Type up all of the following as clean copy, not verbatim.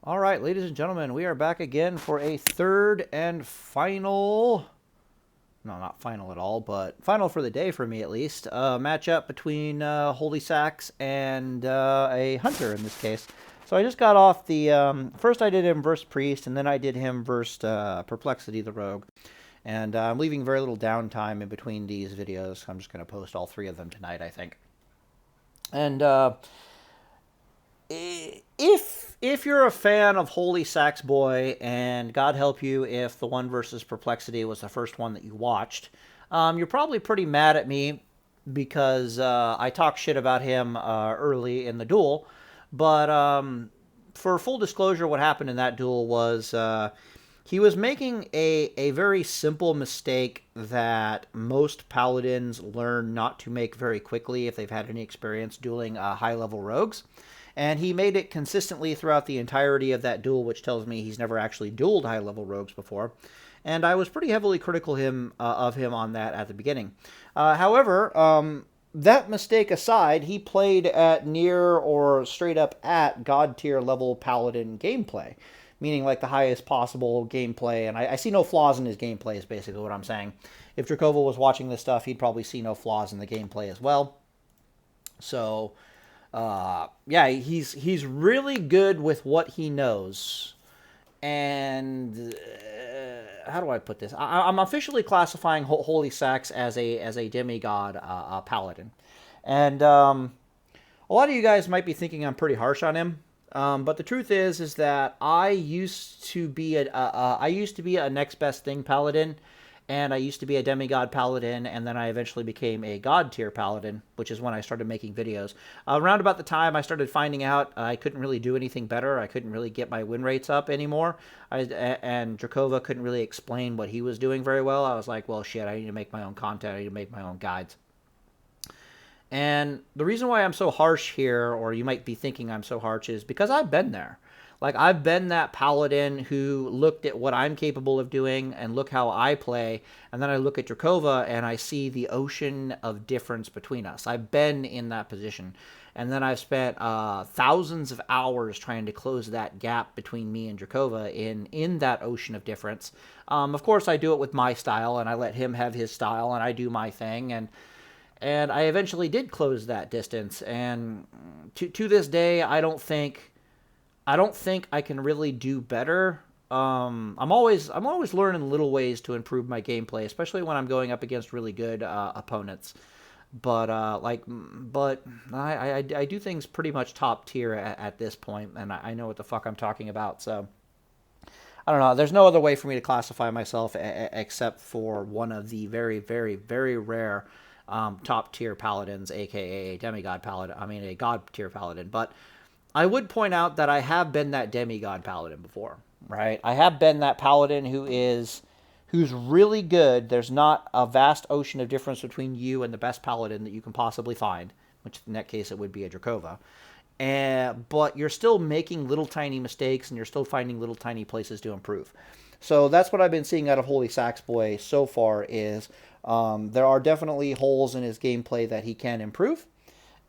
All right, ladies and gentlemen, we are back again for a third and final, no, not final at all, but final for the day for me at least, matchup between Holysax and a Hunter in this case. So I just got off the, first I did him versus Priest, and then I did him versus Perplexity the Rogue. And I'm leaving very little downtime in between these videos. I'm just going to post all three of them tonight, I think. And if you're a fan of Holysaxboy, and God help you if the one versus Perplexity was the first one that you watched, you're probably pretty mad at me because I talked shit about him early in the duel. But for full disclosure, what happened in that duel was he was making a very simple mistake that most paladins learn not to make very quickly if they've had any experience dueling high-level rogues. And he made it consistently throughout the entirety of that duel, which tells me he's never actually dueled high-level rogues before. And I was pretty heavily critical of him on that at the beginning. However, that mistake aside, he played at near or straight up at God tier level paladin gameplay, meaning like the highest possible gameplay. And I see no flaws in his gameplay is basically what I'm saying. If Drakova was watching this stuff, he'd probably see no flaws in the gameplay as well. So yeah, he's really good with what he knows. And how do I put this? I'm officially classifying Holysax as a demigod paladin. And a lot of you guys might be thinking I'm pretty harsh on him. But the truth is that I used to be a next best thing paladin, and I used to be a demigod paladin, and then I eventually became a god tier paladin, which is when I started making videos. Around about the time I started finding out I couldn't really do anything better, I couldn't really get my win rates up anymore, and Drakova couldn't really explain what he was doing very well. I was like, well, shit, I need to make my own content, I need to make my own guides. And the reason why I'm so harsh here, or you might be thinking I'm so harsh, is because I've been there. Like, I've been that paladin who looked at what I'm capable of doing and look how I play, and then I look at Drakova and I see the ocean of difference between us. I've been in that position. And then I've spent thousands of hours trying to close that gap between me and Drakova in that ocean of difference. Of course, I do it with my style, and I let him have his style, and I do my thing, and I eventually did close that distance. And to this day, I don't think I can really do better. I'm always learning little ways to improve my gameplay, especially when I'm going up against really good opponents. But I do things pretty much top tier at this point, and I know what the fuck I'm talking about. So I don't know. There's no other way for me to classify myself except for one of the very, very, very rare top tier paladins, aka a demigod paladin. I mean, a god tier paladin. But I would point out that I have been that demigod paladin before, right? I have been that paladin who's really good. There's not a vast ocean of difference between you and the best paladin that you can possibly find, which in that case it would be a Drakova. But you're still making little tiny mistakes, and you're still finding little tiny places to improve. So that's what I've been seeing out of Holysaxboy so far is there are definitely holes in his gameplay that he can improve.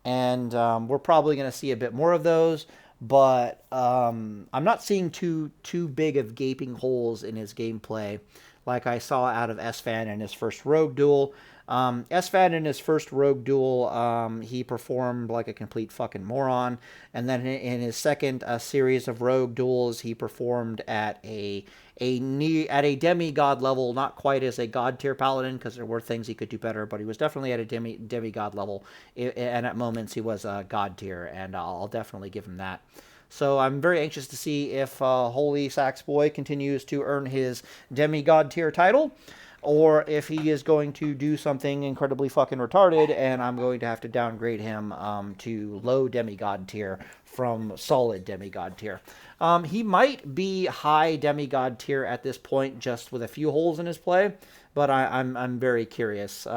And we're probably going to see a bit more of those. But I'm not seeing too big of gaping holes in his gameplay like I saw out of Esfand in his first rogue duel. Esfand in his first rogue duel, he performed like a complete fucking moron. And then in his second series of rogue duels, he performed at a demigod level, not quite as a god tier paladin, because there were things he could do better, but he was definitely at a demigod level, and at moments he was god tier, and I'll definitely give him that. So I'm very anxious to see if Holysaxboy continues to earn his demigod tier title, or if he is going to do something incredibly fucking retarded, and I'm going to have to downgrade him to low demigod tier from solid demigod tier. He might be high demigod tier at this point, just with a few holes in his play, but I'm very curious.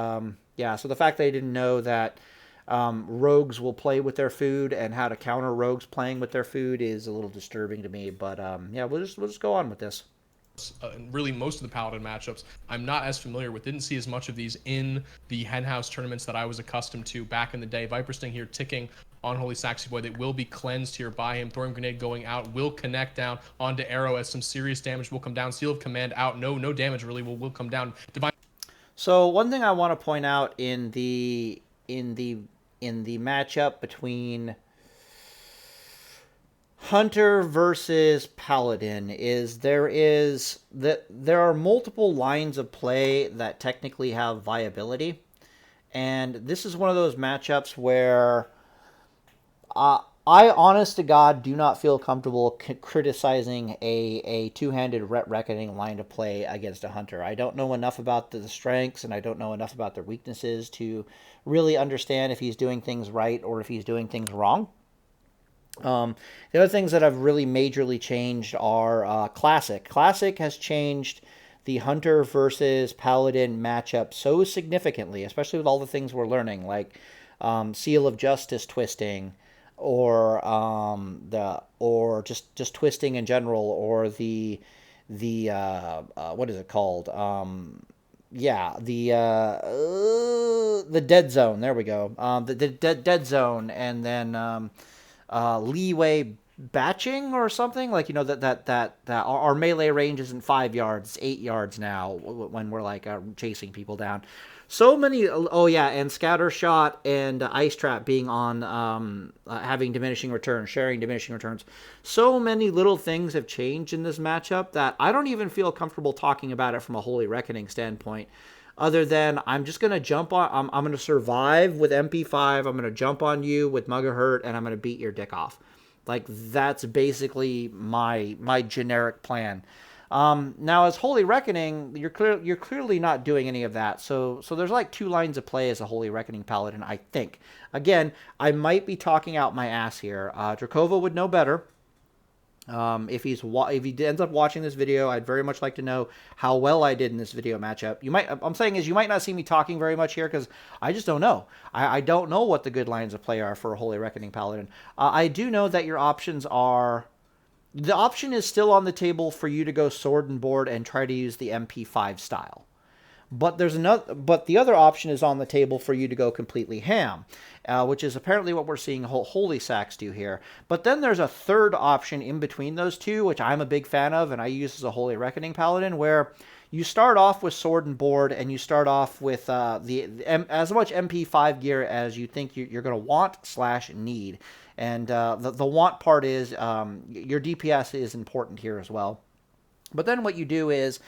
Yeah, so the fact that I didn't know that rogues will play with their food and how to counter rogues playing with their food is a little disturbing to me. But yeah, we'll just go on with this. And really most of the Paladin matchups I'm not as familiar with. Didn't see as much of these in the Henhouse tournaments that I was accustomed to back in the day. Viper Sting here ticking on Holysaxboy that will be cleansed here by him. Thorium Grenade going out will connect down onto Arrow as some serious damage will come down. Seal of Command out. No damage really will come down. Divine. So one thing I want to point out in the matchup between Hunter versus Paladin is there are multiple lines of play that technically have viability, and this is one of those matchups where I, honest to God, do not feel comfortable criticizing a two-handed Ret Reckoning line of play against a Hunter. I don't know enough about the strengths, and I don't know enough about their weaknesses to really understand if he's doing things right or if he's doing things wrong. The other things that have really majorly changed are Classic. Classic has changed the Hunter versus Paladin matchup so significantly, especially with all the things we're learning, like Seal of Justice twisting, or just twisting in general, or the what is it called? The dead zone. There we go. The dead zone, and then leeway batching or something, like, you know, that our melee range isn't 5 yards, it's 8 yards now when we're like chasing people down. So many. Oh yeah, and scatter shot and ice trap being on, having diminishing returns, sharing diminishing returns. So many little things have changed in this matchup that I don't even feel comfortable talking about it from a Holy Reckoning standpoint. Other than I'm just gonna jump on. I'm gonna survive with MP5. I'm gonna jump on you with Mugahurt, and I'm gonna beat your dick off. Like, that's basically my generic plan. Now, as Holy Reckoning, you're clearly not doing any of that. So there's like two lines of play as a Holy Reckoning Paladin, I think. Again, I might be talking out my ass here. Drakova would know better. If he ends up watching this video, I'd very much like to know how well I did in this video matchup. You might not see me talking very much here because I just don't know. I don't know what the good lines of play are for a Holy Reckoning Paladin. I do know that your options are. The option is still on the table for you to go sword and board and try to use the MP5 style. But the other option is on the table for you to go completely ham, which is apparently what we're seeing Holysax do here. But then there's a third option in between those two, which I'm a big fan of, and I use as a Holy Reckoning Paladin, where you start off with sword and board, and you start off with as much MP5 gear as you think you're going to want/need. And the want part is your DPS is important here as well. But then what you do is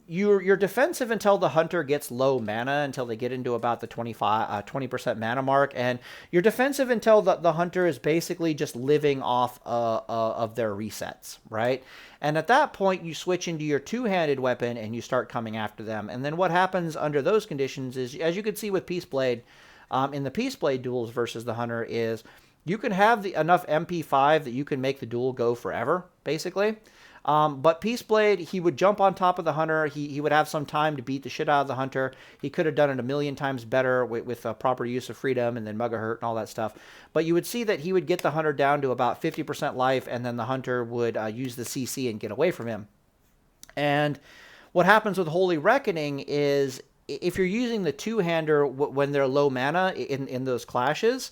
you're defensive until the Hunter gets low mana, until they get into about the 20% mana mark, and you're defensive until the Hunter is basically just living off of their resets, right? And at that point, you switch into your two-handed weapon and you start coming after them. And then what happens under those conditions is, as you can see with Peaceblade, in the Peaceblade duels versus the Hunter, is you can have enough MP5 that you can make the duel go forever, basically. But Peaceblade, he would jump on top of the Hunter. He would have some time to beat the shit out of the Hunter. He could have done it a million times better with proper use of freedom and then Mugahurt and all that stuff. But you would see that he would get the Hunter down to about 50% life, and then the Hunter would use the CC and get away from him. And what happens with Holy Reckoning is, if you're using the two-hander when they're low mana in those clashes,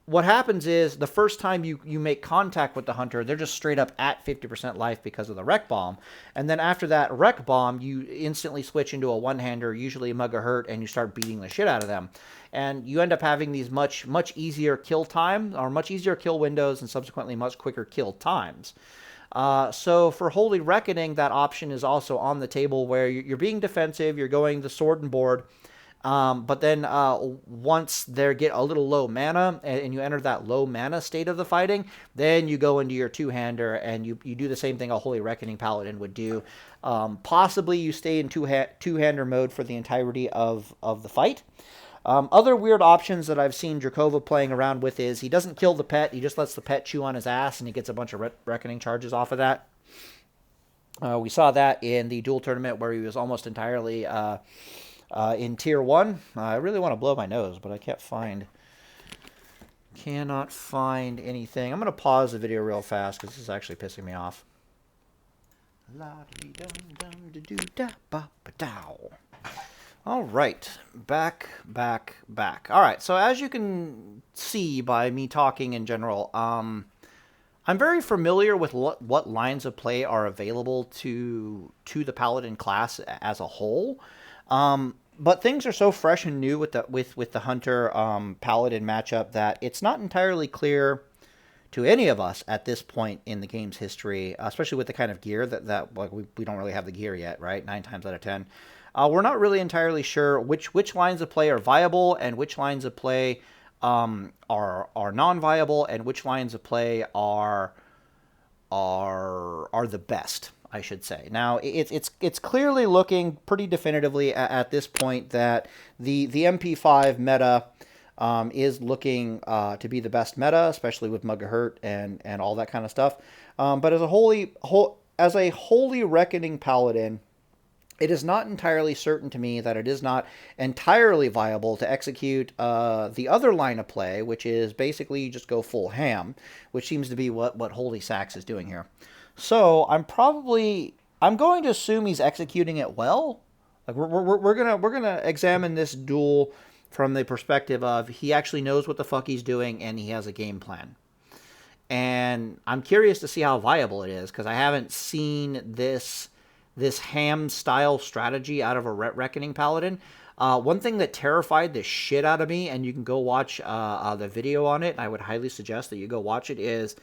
what happens is the first time you make contact with the Hunter, they're just straight up at 50% life because of the Wreck Bomb. And then after that Wreck Bomb, you instantly switch into a one-hander, usually a Mugahurt, and you start beating the shit out of them. And you end up having these much easier kill time, or much easier kill windows, and subsequently much quicker kill times. So for Holy Reckoning, that option is also on the table, where you're being defensive, you're going the sword and board, but then once they get a little low mana, and you enter that low mana state of the fighting, then you go into your two-hander, and you do the same thing a Holy Reckoning Paladin would do. Possibly you stay in two-hander mode for the entirety of the fight. Other weird options that I've seen Drakova playing around with is he doesn't kill the pet, he just lets the pet chew on his ass, and he gets a bunch of Reckoning charges off of that. We saw that in the duel tournament where he was almost entirely in Tier 1. I really want to blow my nose, but I cannot find anything. I'm going to pause the video real fast because this is actually pissing me off. All right, back. All right, so as you can see by me talking in general, I'm very familiar with what lines of play are available to the Paladin class as a whole. But things are so fresh and new with the Hunter Paladin matchup that it's not entirely clear to any of us at this point in the game's history, especially with the kind of gear that like we don't really have the gear yet, right? 9 times out of 10, we're not really entirely sure which lines of play are viable and which lines of play are non-viable and which lines of play are the best, I should say. Now, it's clearly looking pretty definitively at this point that the MP5 meta is looking to be the best meta, especially with Mugahurt and all that kind of stuff. But as a holy reckoning paladin, it is not entirely certain to me that it is not entirely viable to execute the other line of play, which is basically you just go full ham, which seems to be what Holy Sax is doing here. So I'm going to assume he's executing it well. Like we're gonna examine this duel from the perspective of he actually knows what the fuck he's doing and he has a game plan. And I'm curious to see how viable it is because I haven't seen this ham style strategy out of a reckoning paladin. One thing that terrified the shit out of me, and you can go watch the video on it, and I would highly suggest that you go watch it, is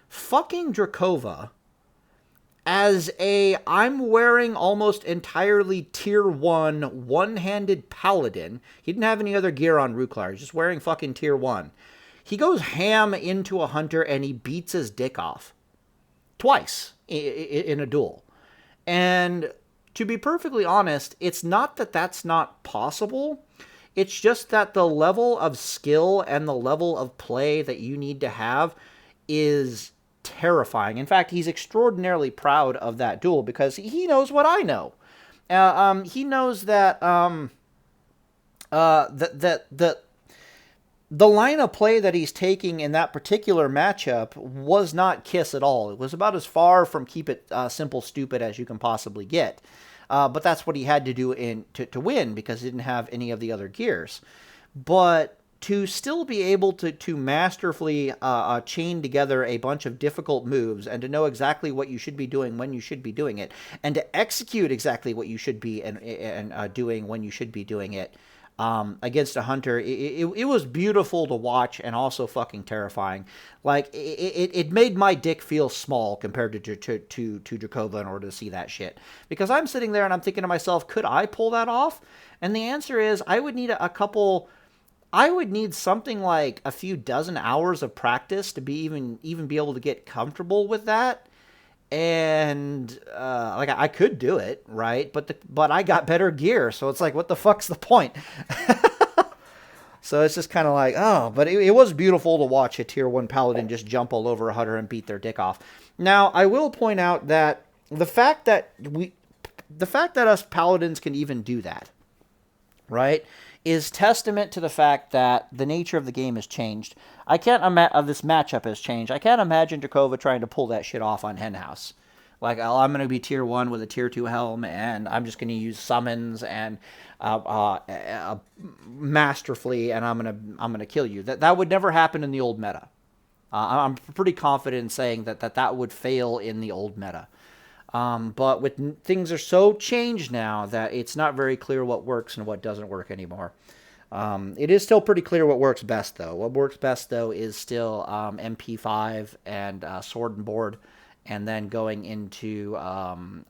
fucking Drakova as I'm wearing almost entirely tier 1 one-handed paladin. He didn't have any other gear on Ruklar. He's just wearing fucking tier 1. He goes ham into a hunter and he beats his dick off. Twice in a duel. And to be perfectly honest, it's not that that's not possible. It's just that the level of skill and the level of play that you need to have is terrifying. In fact, he's extraordinarily proud of that duel because he knows what I know. He knows that the line of play that he's taking in that particular matchup was not Kiss at all. It was about as far from keep it simple stupid as you can possibly get. But that's what he had to do to win because he didn't have any of the other gears. But to still be able to masterfully chain together a bunch of difficult moves and to know exactly what you should be doing when you should be doing it and to execute exactly what you should be and doing when you should be doing it against a hunter, it was beautiful to watch and also fucking terrifying. Like it made my dick feel small compared to Drakova in order to see that shit. Because I'm sitting there and I'm thinking to myself, could I pull that off? And the answer is I would need I would need something like a few dozen hours of practice to be even be able to get comfortable with that. And like I could do it, right? But I got better gear, so it's like, what the fuck's the point? So it's just kind of like, oh, but it was beautiful to watch a tier 1 paladin just jump all over a hunter and beat their dick off. Now I will point out that the fact that us paladins can even do that, right, is testament to the fact that the nature of the game has changed. This matchup has changed. I can't imagine Drakova trying to pull that shit off on Henhouse. Like, oh, I'm going to be tier 1 with a tier 2 helm, and I'm just going to use summons and masterfully, and I'm gonna kill you. That would never happen in the old meta. I'm pretty confident in saying that would fail in the old meta. But things are so changed now that it's not very clear what works and what doesn't work anymore. It is still pretty clear what works best, though. What works best, though, is still MP5 and sword and board, and then going into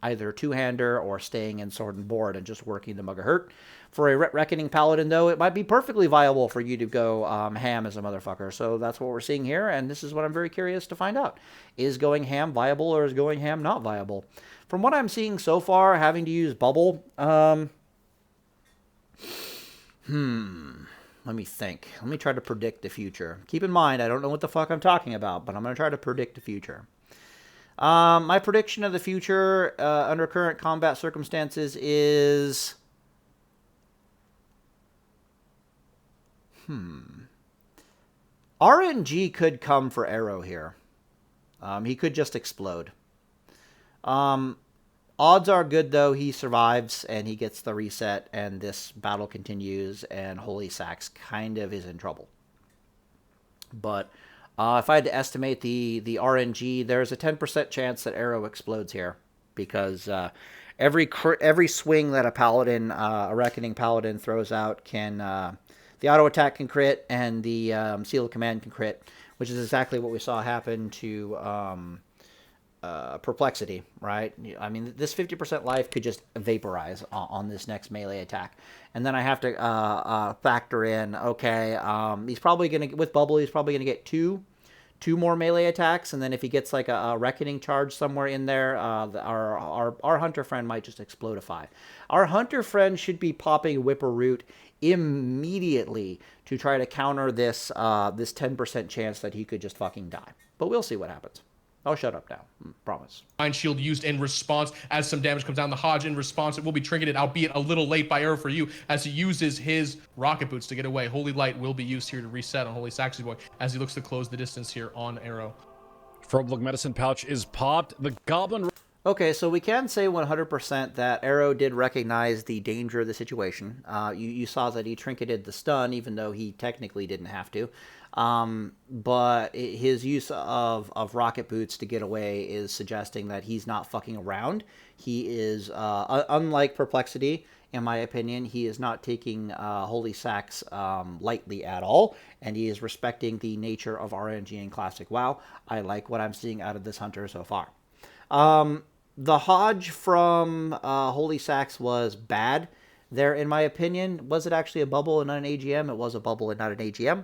either two-hander or staying in sword and board and just working the Mugahurt. For a Reckoning Paladin, though, it might be perfectly viable for you to go ham as a motherfucker. So that's what we're seeing here, and this is what I'm very curious to find out. Is going ham viable or is going ham not viable? From what I'm seeing so far, having to use bubble, let me think. Let me try to predict the future. Keep in mind, I don't know what the fuck I'm talking about, but I'm going to try to predict the future. My prediction of the future under current combat circumstances is... RNG could come for Arrow here. He could just explode. Odds are good, though, he survives and he gets the reset and this battle continues and Holy Sax kind of is in trouble. But if I had to estimate the RNG, there's a 10% chance that arrow explodes here because every swing that a Paladin, a Reckoning Paladin throws out can... the auto attack can crit and the Seal of Command can crit, which is exactly what we saw happen to... Perplexity, right? I mean, this 50% life could just vaporize on this next melee attack. And then I have to factor in, okay, he's probably going to, with Bubble, he's probably going to get two more melee attacks. And then if he gets like a Reckoning charge somewhere in there, our Hunter friend might just explodify. Our Hunter friend should be popping Whipper Root immediately to try to counter this 10% chance that he could just fucking die. But we'll see what happens. I'll shut up now. Promise. Mind Shield used in response as some damage comes down. The Hodge in response, it will be trinketed, albeit a little late by Arrow for you as he uses his Rocket Boots to get away. Holy Light will be used here to reset on Holysaxboy as he looks to close the distance here on Arrow. Froblook Medicine Pouch is popped. The Goblin... Okay, so we can say 100% that Arrow did recognize the danger of the situation. You saw that he trinketed the stun, even though he technically didn't have to. But his use of Rocket Boots to get away is suggesting that he's not fucking around. He is, unlike Perplexity, in my opinion, he is not taking Holy Sax lightly at all, and he is respecting the nature of RNG in Classic WoW. I like what I'm seeing out of this Hunter so far. The Hodge from Holy Sax was bad there, in my opinion. Was it actually a bubble and not an AGM? It was a bubble and not an AGM.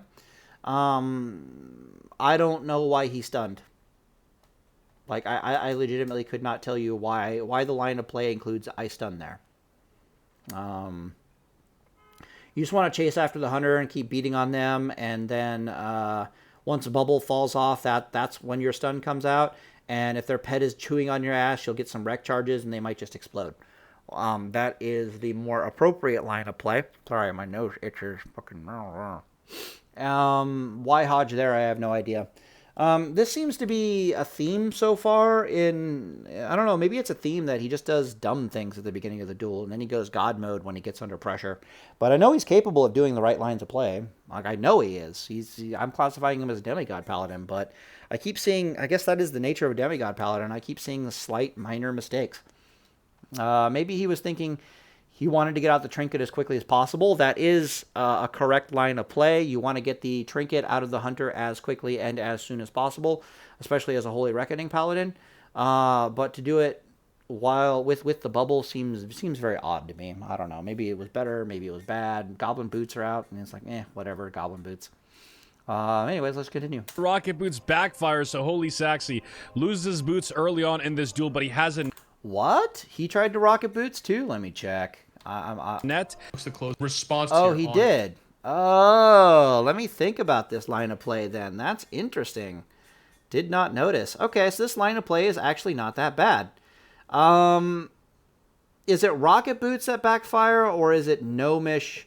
I don't know why he stunned. Like, I legitimately could not tell you why the line of play includes I stun there. You just want to chase after the Hunter and keep beating on them, and then once a bubble falls off, that's when your stun comes out. And if their pet is chewing on your ass, you'll get some wreck charges, and they might just explode. That is the more appropriate line of play. Sorry, my nose itches. Fucking... why Hodge there, I have no idea. This seems to be a theme so far in... I don't know, maybe it's a theme that he just does dumb things at the beginning of the duel, and then he goes God mode when he gets under pressure. But I know he's capable of doing the right lines of play. Like, I know he is. I'm classifying him as a Demigod Paladin, but I keep seeing... I guess that is the nature of a Demigod Paladin. I keep seeing the slight, minor mistakes. Maybe he was thinking... He wanted to get out the trinket as quickly as possible. That is a correct line of play. You want to get the trinket out of the Hunter as quickly and as soon as possible, especially as a Holy Reckoning Paladin. But to do it while with the bubble seems very odd to me. I don't know. Maybe it was better. Maybe it was bad. Goblin Boots are out, and it's like, whatever, Goblin Boots. Anyways, let's continue. Rocket Boots backfires, so Holy Saxy loses boots early on in this duel, but he has a What? He tried to Rocket Boots too? Let me check. net. Looks to close response. Oh, he did. Oh, let me think about this line of play then. That's interesting. Did not notice. Okay, so this line of play is actually not that bad. Is it Rocket Boots that backfire, or is it Gnomish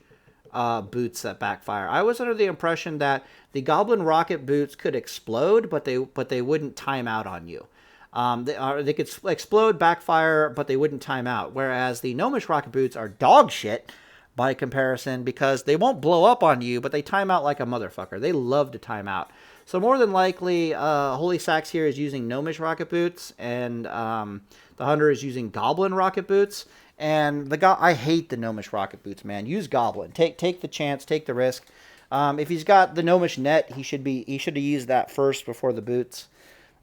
boots that backfire? I was under the impression that the Goblin Rocket Boots could explode, but they wouldn't time out on you. They could explode, backfire, but they wouldn't time out. Whereas the Gnomish Rocket Boots are dog shit by comparison because they won't blow up on you, but they time out like a motherfucker. They love to time out. So more than likely, Holy Sax here is using Gnomish Rocket Boots, and the Hunter is using Goblin Rocket Boots. And I hate the Gnomish Rocket Boots, man. Use Goblin. Take the chance, take the risk. If he's got the Gnomish net, he should have used that first before the boots.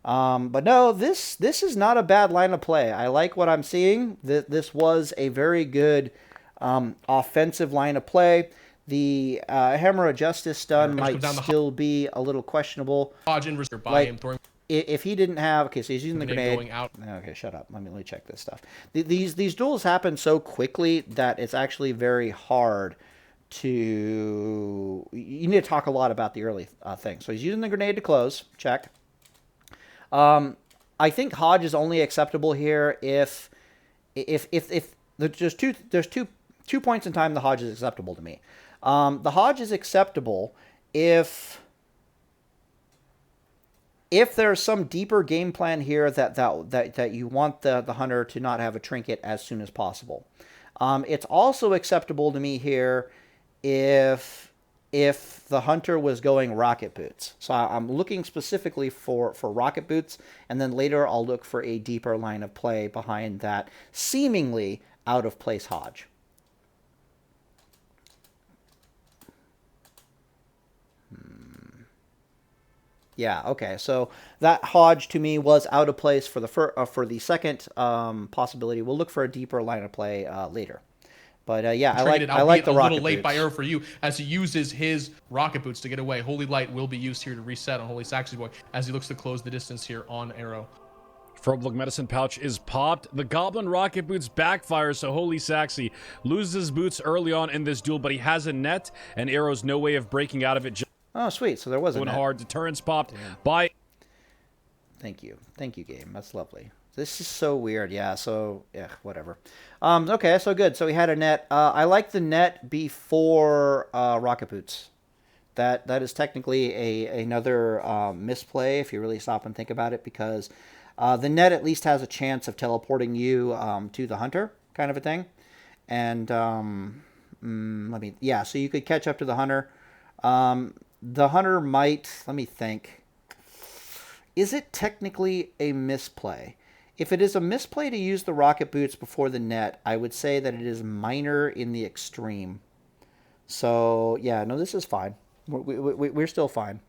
But no, this is not a bad line of play. I like what I'm seeing. This was a very good offensive line of play. The Hammer of Justice stun might still be a little questionable. If he didn't have... Okay, so he's using the grenade. Going out. Okay, shut up. Let me check this stuff. These duels happen so quickly that it's actually very hard to... You need to talk a lot about the early thing. So he's using the grenade to close. Check. I think Hodge is only acceptable here if there's two points in time the Hodge is acceptable to me. The Hodge is acceptable if if there's some deeper game plan here that you want the hunter to not have a trinket as soon as possible. It's also acceptable to me here if the hunter was going rocket boots. So I'm looking specifically for rocket boots, and then later I'll look for a deeper line of play behind that seemingly out of place Hodge. Yeah, okay. So that Hodge to me was out of place for the second possibility. We'll look for a deeper line of play later. But yeah, I like the a rocket little late boots. by Error for you as he uses his rocket boots to get away. Holy Light will be used here to reset on Holysaxboy as he looks to close the distance here on Arrow. Froblook Medicine Pouch is popped. The Goblin Rocket Boots backfire, so Holysaxy loses boots early on in this duel, but he has a net, and Arrow's no way of breaking out of it. Oh, sweet. So there was a Going net. hard. Deterrence popped by... Thank you, game. That's lovely. This is so weird. Yeah. So yeah, whatever. Okay. So good. So he had a net. I like the net before rocket boots. That is technically another misplay if you really stop and think about it, because the net at least has a chance of teleporting you to the hunter, kind of a thing. And so you could catch up to the hunter. The hunter might, let me think. Is it technically a misplay? If it is a misplay to use the rocket boots before the net, I would say that it is minor in the extreme. So, yeah, no, this is fine. We're still fine.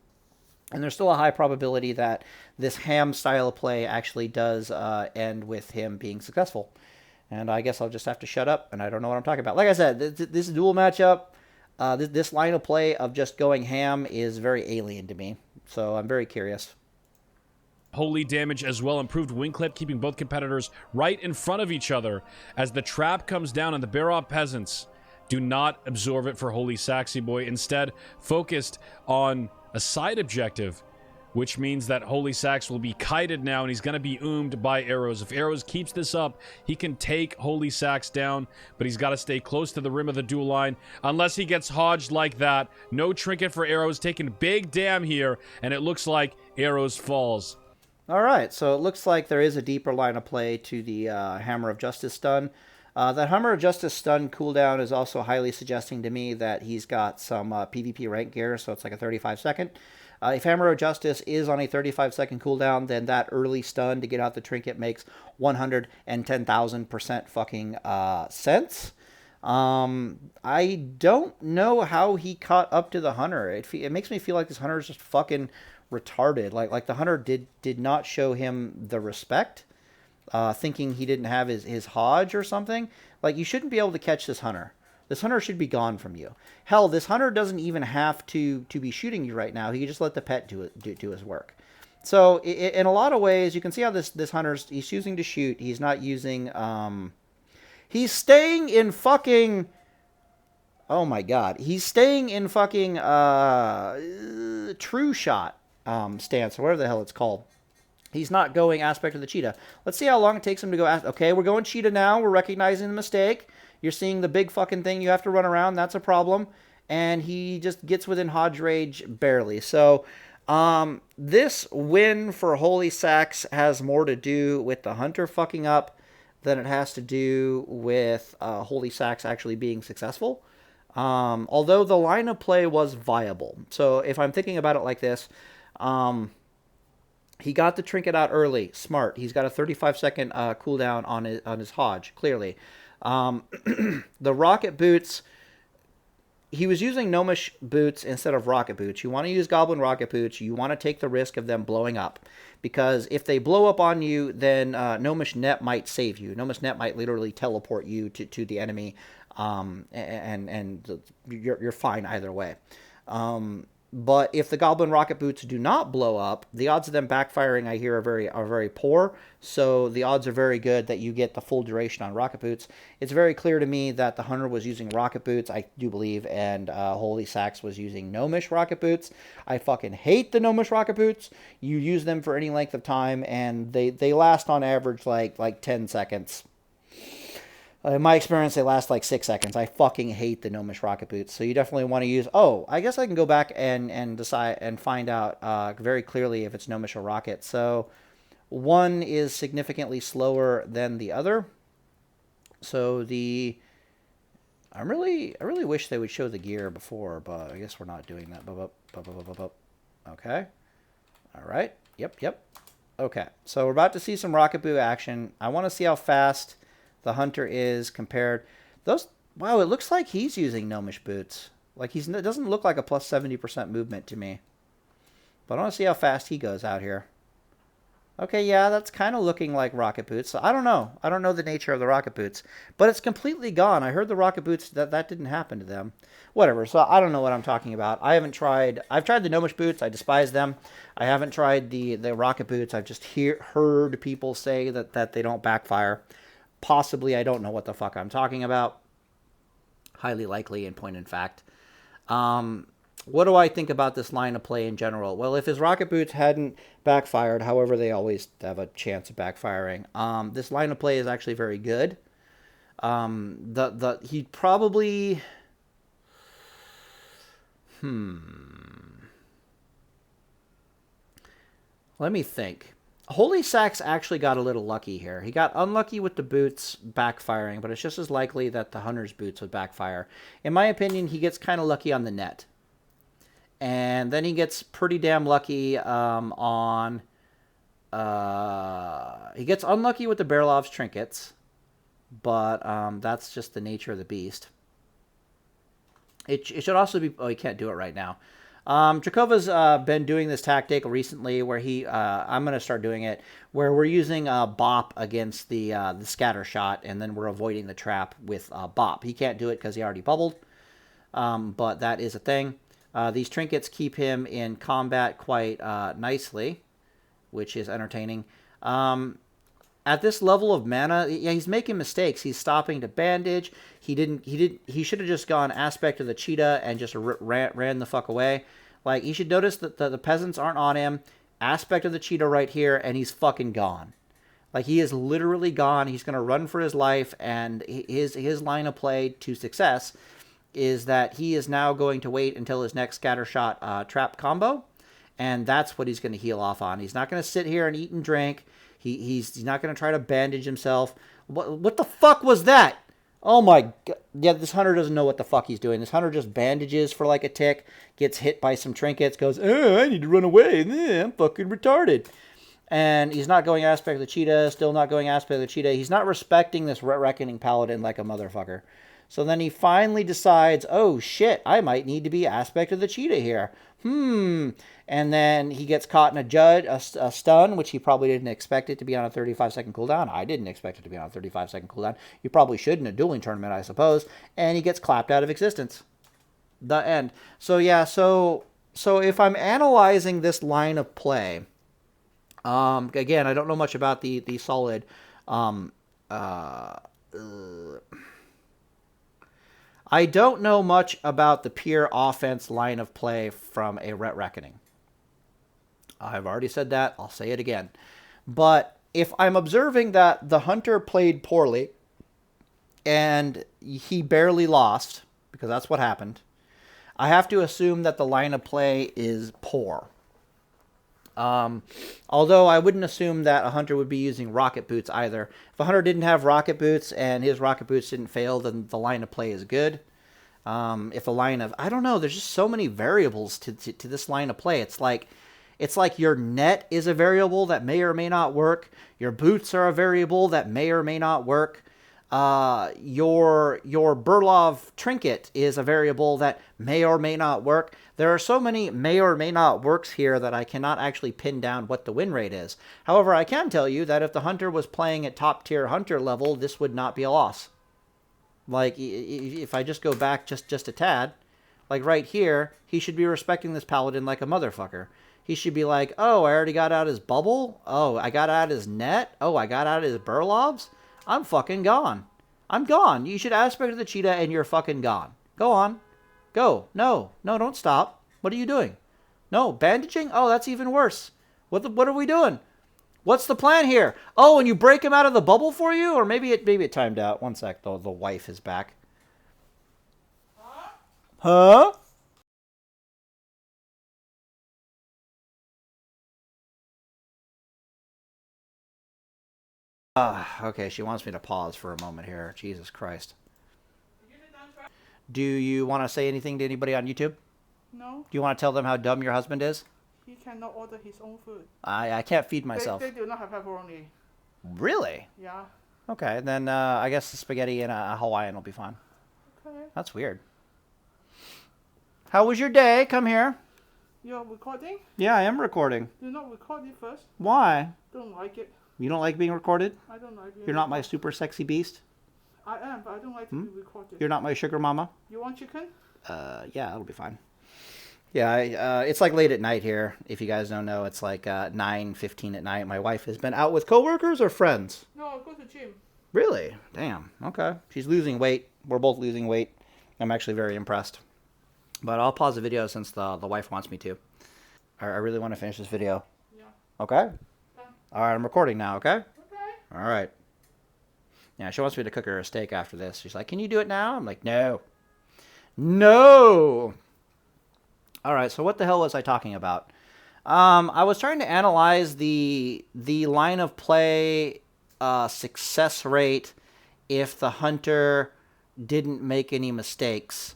And there's still a high probability that this ham style of play actually does end with him being successful. And I guess I'll just have to shut up, and I don't know what I'm talking about. Like I said, this duel matchup, this line of play of just going ham is very alien to me. So I'm very curious. Holy damage as well. Improved wing clip, keeping both competitors right in front of each other as the trap comes down, and the Barrow peasants do not absorb it for Holysaxboy. Instead, focused on a side objective, which means that Holysax will be kited now, and he's going to be oomed by Arrows. If Arrows keeps this up, he can take Holysax down, but he's got to stay close to the rim of the duel line, unless he gets hodged like that. No trinket for Arrows, taking big damn here, and it looks like Arrows falls. All right, so it looks like there is a deeper line of play to the Hammer of Justice stun. That Hammer of Justice stun cooldown is also highly suggesting to me that he's got some PvP rank gear, so it's like a 35-second. If Hammer of Justice is on a 35-second cooldown, then that early stun to get out the trinket makes 110,000% fucking sense. I don't know how he caught up to the Hunter. It makes me feel like this Hunter is just fucking retarded. Like the Hunter did not show him the respect, thinking he didn't have his Hodge or something. Like, you shouldn't be able to catch this Hunter. This Hunter should be gone from you. Hell, this Hunter doesn't even have to be shooting you right now. He can just let the pet do his work. So in a lot of ways, you can see how this Hunter's, he's choosing to shoot. He's not using, he's staying in fucking, oh my god. He's staying in fucking true shot stance, or whatever the hell it's called. He's not going aspect of the cheetah. Let's see how long it takes him to go. Okay, we're going cheetah now. We're recognizing the mistake. You're seeing the big fucking thing you have to run around. That's a problem. And he just gets within Hodge Rage barely. So this win for Holysax has more to do with the Hunter fucking up than it has to do with Holysax actually being successful. Although the line of play was viable. So if I'm thinking about it like this, he got the trinket out early. Smart. He's got a 35-second cooldown on his Hodge, clearly. The rocket boots, he was using gnomish boots instead of rocket boots. You want to use goblin rocket boots. You want to take the risk of them blowing up, because if they blow up on you, then gnomish net might save you. Gnomish net might literally teleport you to the enemy, and you're fine either way. But if the goblin rocket boots do not blow up, the odds of them backfiring, I hear, are very poor. So the odds are very good that you get the full duration on rocket boots. It's very clear to me that the Hunter was using rocket boots, I do believe, and Holysax was using gnomish rocket boots. I fucking hate the gnomish rocket boots. You use them for any length of time, and they last on average like 10 seconds. In my experience, they last like 6 seconds. I fucking hate the gnomish rocket boots. So you definitely want to use... Oh, I guess I can go back and decide and find out very clearly if it's gnomish or rocket. So one is significantly slower than the other. So the... I really wish they would show the gear before, but I guess we're not doing that. Okay. All right. Yep. Okay. So we're about to see some rocket boot action. I want to see how fast the hunter is compared. Those... Wow, it looks like he's using gnomish boots. Like it doesn't look like a plus 70% movement to me. But I want to see how fast he goes out here. Okay, yeah, that's kind of looking like rocket boots. So I don't know. I don't know the nature of the rocket boots. But it's completely gone. I heard the rocket boots, that didn't happen to them. Whatever, so I don't know what I'm talking about. I haven't tried... I've tried the gnomish boots. I despise them. I haven't tried the rocket boots. I've just heard people say that they don't backfire. Possibly, I don't know what the fuck I'm talking about. Highly likely, in point in fact. What do I think about this line of play in general? Well, if his rocket boots hadn't backfired, however, they always have a chance of backfiring. This line of play is actually very good. He probably... Let me think. Holysax actually got a little lucky here. He got unlucky with the boots backfiring, but it's just as likely that the hunter's boots would backfire. In my opinion, he gets kind of lucky on the net. And then he gets pretty damn lucky on... he gets unlucky with the Berlov's trinkets, but that's just the nature of the beast. It should also be... Oh, he can't do it right now. Dracova's been doing this tactic recently where he... I'm going to start doing it, where we're using Bop against the scatter shot, and then we're avoiding the trap with Bop. He can't do it because he already bubbled, but that is a thing. These trinkets keep him in combat quite nicely, which is entertaining. At this level of mana, yeah, he's making mistakes. He's stopping to bandage. He should have just gone aspect of the cheetah and just ran the fuck away. Like, he should notice that the peasants aren't on him. Aspect of the cheetah right here, and he's fucking gone. Like, he is literally gone. He's going to run for his life, and his line of play to success is that he is now going to wait until his next scattershot trap combo, and that's what he's going to heal off on. He's not going to sit here and eat and drink. He's not going to try to bandage himself. What the fuck was that? Oh my god. Yeah, this hunter doesn't know what the fuck he's doing. This hunter just bandages for like a tick, gets hit by some trinkets, goes, oh, I need to run away. I'm fucking retarded. And he's not going aspect of the cheetah, still not going aspect of the cheetah. He's not respecting this reckoning paladin like a motherfucker. So then he finally decides, oh shit, I might need to be aspect of the cheetah here. And then he gets caught in a stun, which he probably didn't expect it to be on a 35-second cooldown. I didn't expect it to be on a 35-second cooldown. You probably should in a dueling tournament, I suppose. And he gets clapped out of existence. The end. So yeah, so if I'm analyzing this line of play, again, I don't know much about the solid I don't know much about the pure offense line of play from a Ret Reckoning. I've already said that. I'll say it again. But if I'm observing that the hunter played poorly and he barely lost, because that's what happened, I have to assume that the line of play is poor. Although I wouldn't assume that a hunter would be using rocket boots either. If a hunter didn't have rocket boots and his rocket boots didn't fail, then the line of play is good. If a line of... I don't know, there's just so many variables to this line of play. It's like your net is a variable that may or may not work. Your boots are a variable that may or may not work. Your Berlov trinket is a variable that may or may not work. There are so many may or may not works here that I cannot actually pin down what the win rate is. However, I can tell you that if the hunter was playing at top tier hunter level, this would not be a loss. Like, if I just go back just a tad, like right here, he should be respecting this paladin like a motherfucker. He should be like, oh, I already got out his bubble. Oh, I got out his net. Oh, I got out his Berlovs. I'm fucking gone. I'm gone. You should aspect of the cheetah and you're fucking gone. Go on. Go. No, don't stop. What are you doing? No, bandaging? Oh, that's even worse. What are we doing? What's the plan here? Oh, and you break him out of the bubble for you? Or maybe it timed out. One sec, though. The wife is back. Huh? Okay, she wants me to pause for a moment here. Jesus Christ. Do you want to say anything to anybody on YouTube? No. Do you want to tell them how dumb your husband is? He cannot order his own food. I can't feed myself. They do not have pepperoni. Really? Yeah. Okay, then I guess the spaghetti and a Hawaiian will be fine. Okay. That's weird. How was your day? Come here. You're recording? Yeah, I am recording. Do not record it first. Why? Don't like it. You don't like being recorded? I don't like it. You're not my super sexy beast? I am, but I don't like to be recorded. You're not my sugar mama? You want chicken? Yeah, that'll be fine. Yeah, it's like late at night here. If you guys don't know, it's like 9:15 at night. My wife has been out with coworkers or friends? No, I'll go to gym. Really? Damn. Okay. She's losing weight. We're both losing weight. I'm actually very impressed. But I'll pause the video since the wife wants me to. I really want to finish this video. Yeah. Okay? All right, I'm recording now, okay? Okay. All right. Yeah, she wants me to cook her a steak after this. She's like, can you do it now? I'm like, no. No! All right, so what the hell was I talking about? I was trying to analyze the line of play success rate if the hunter didn't make any mistakes.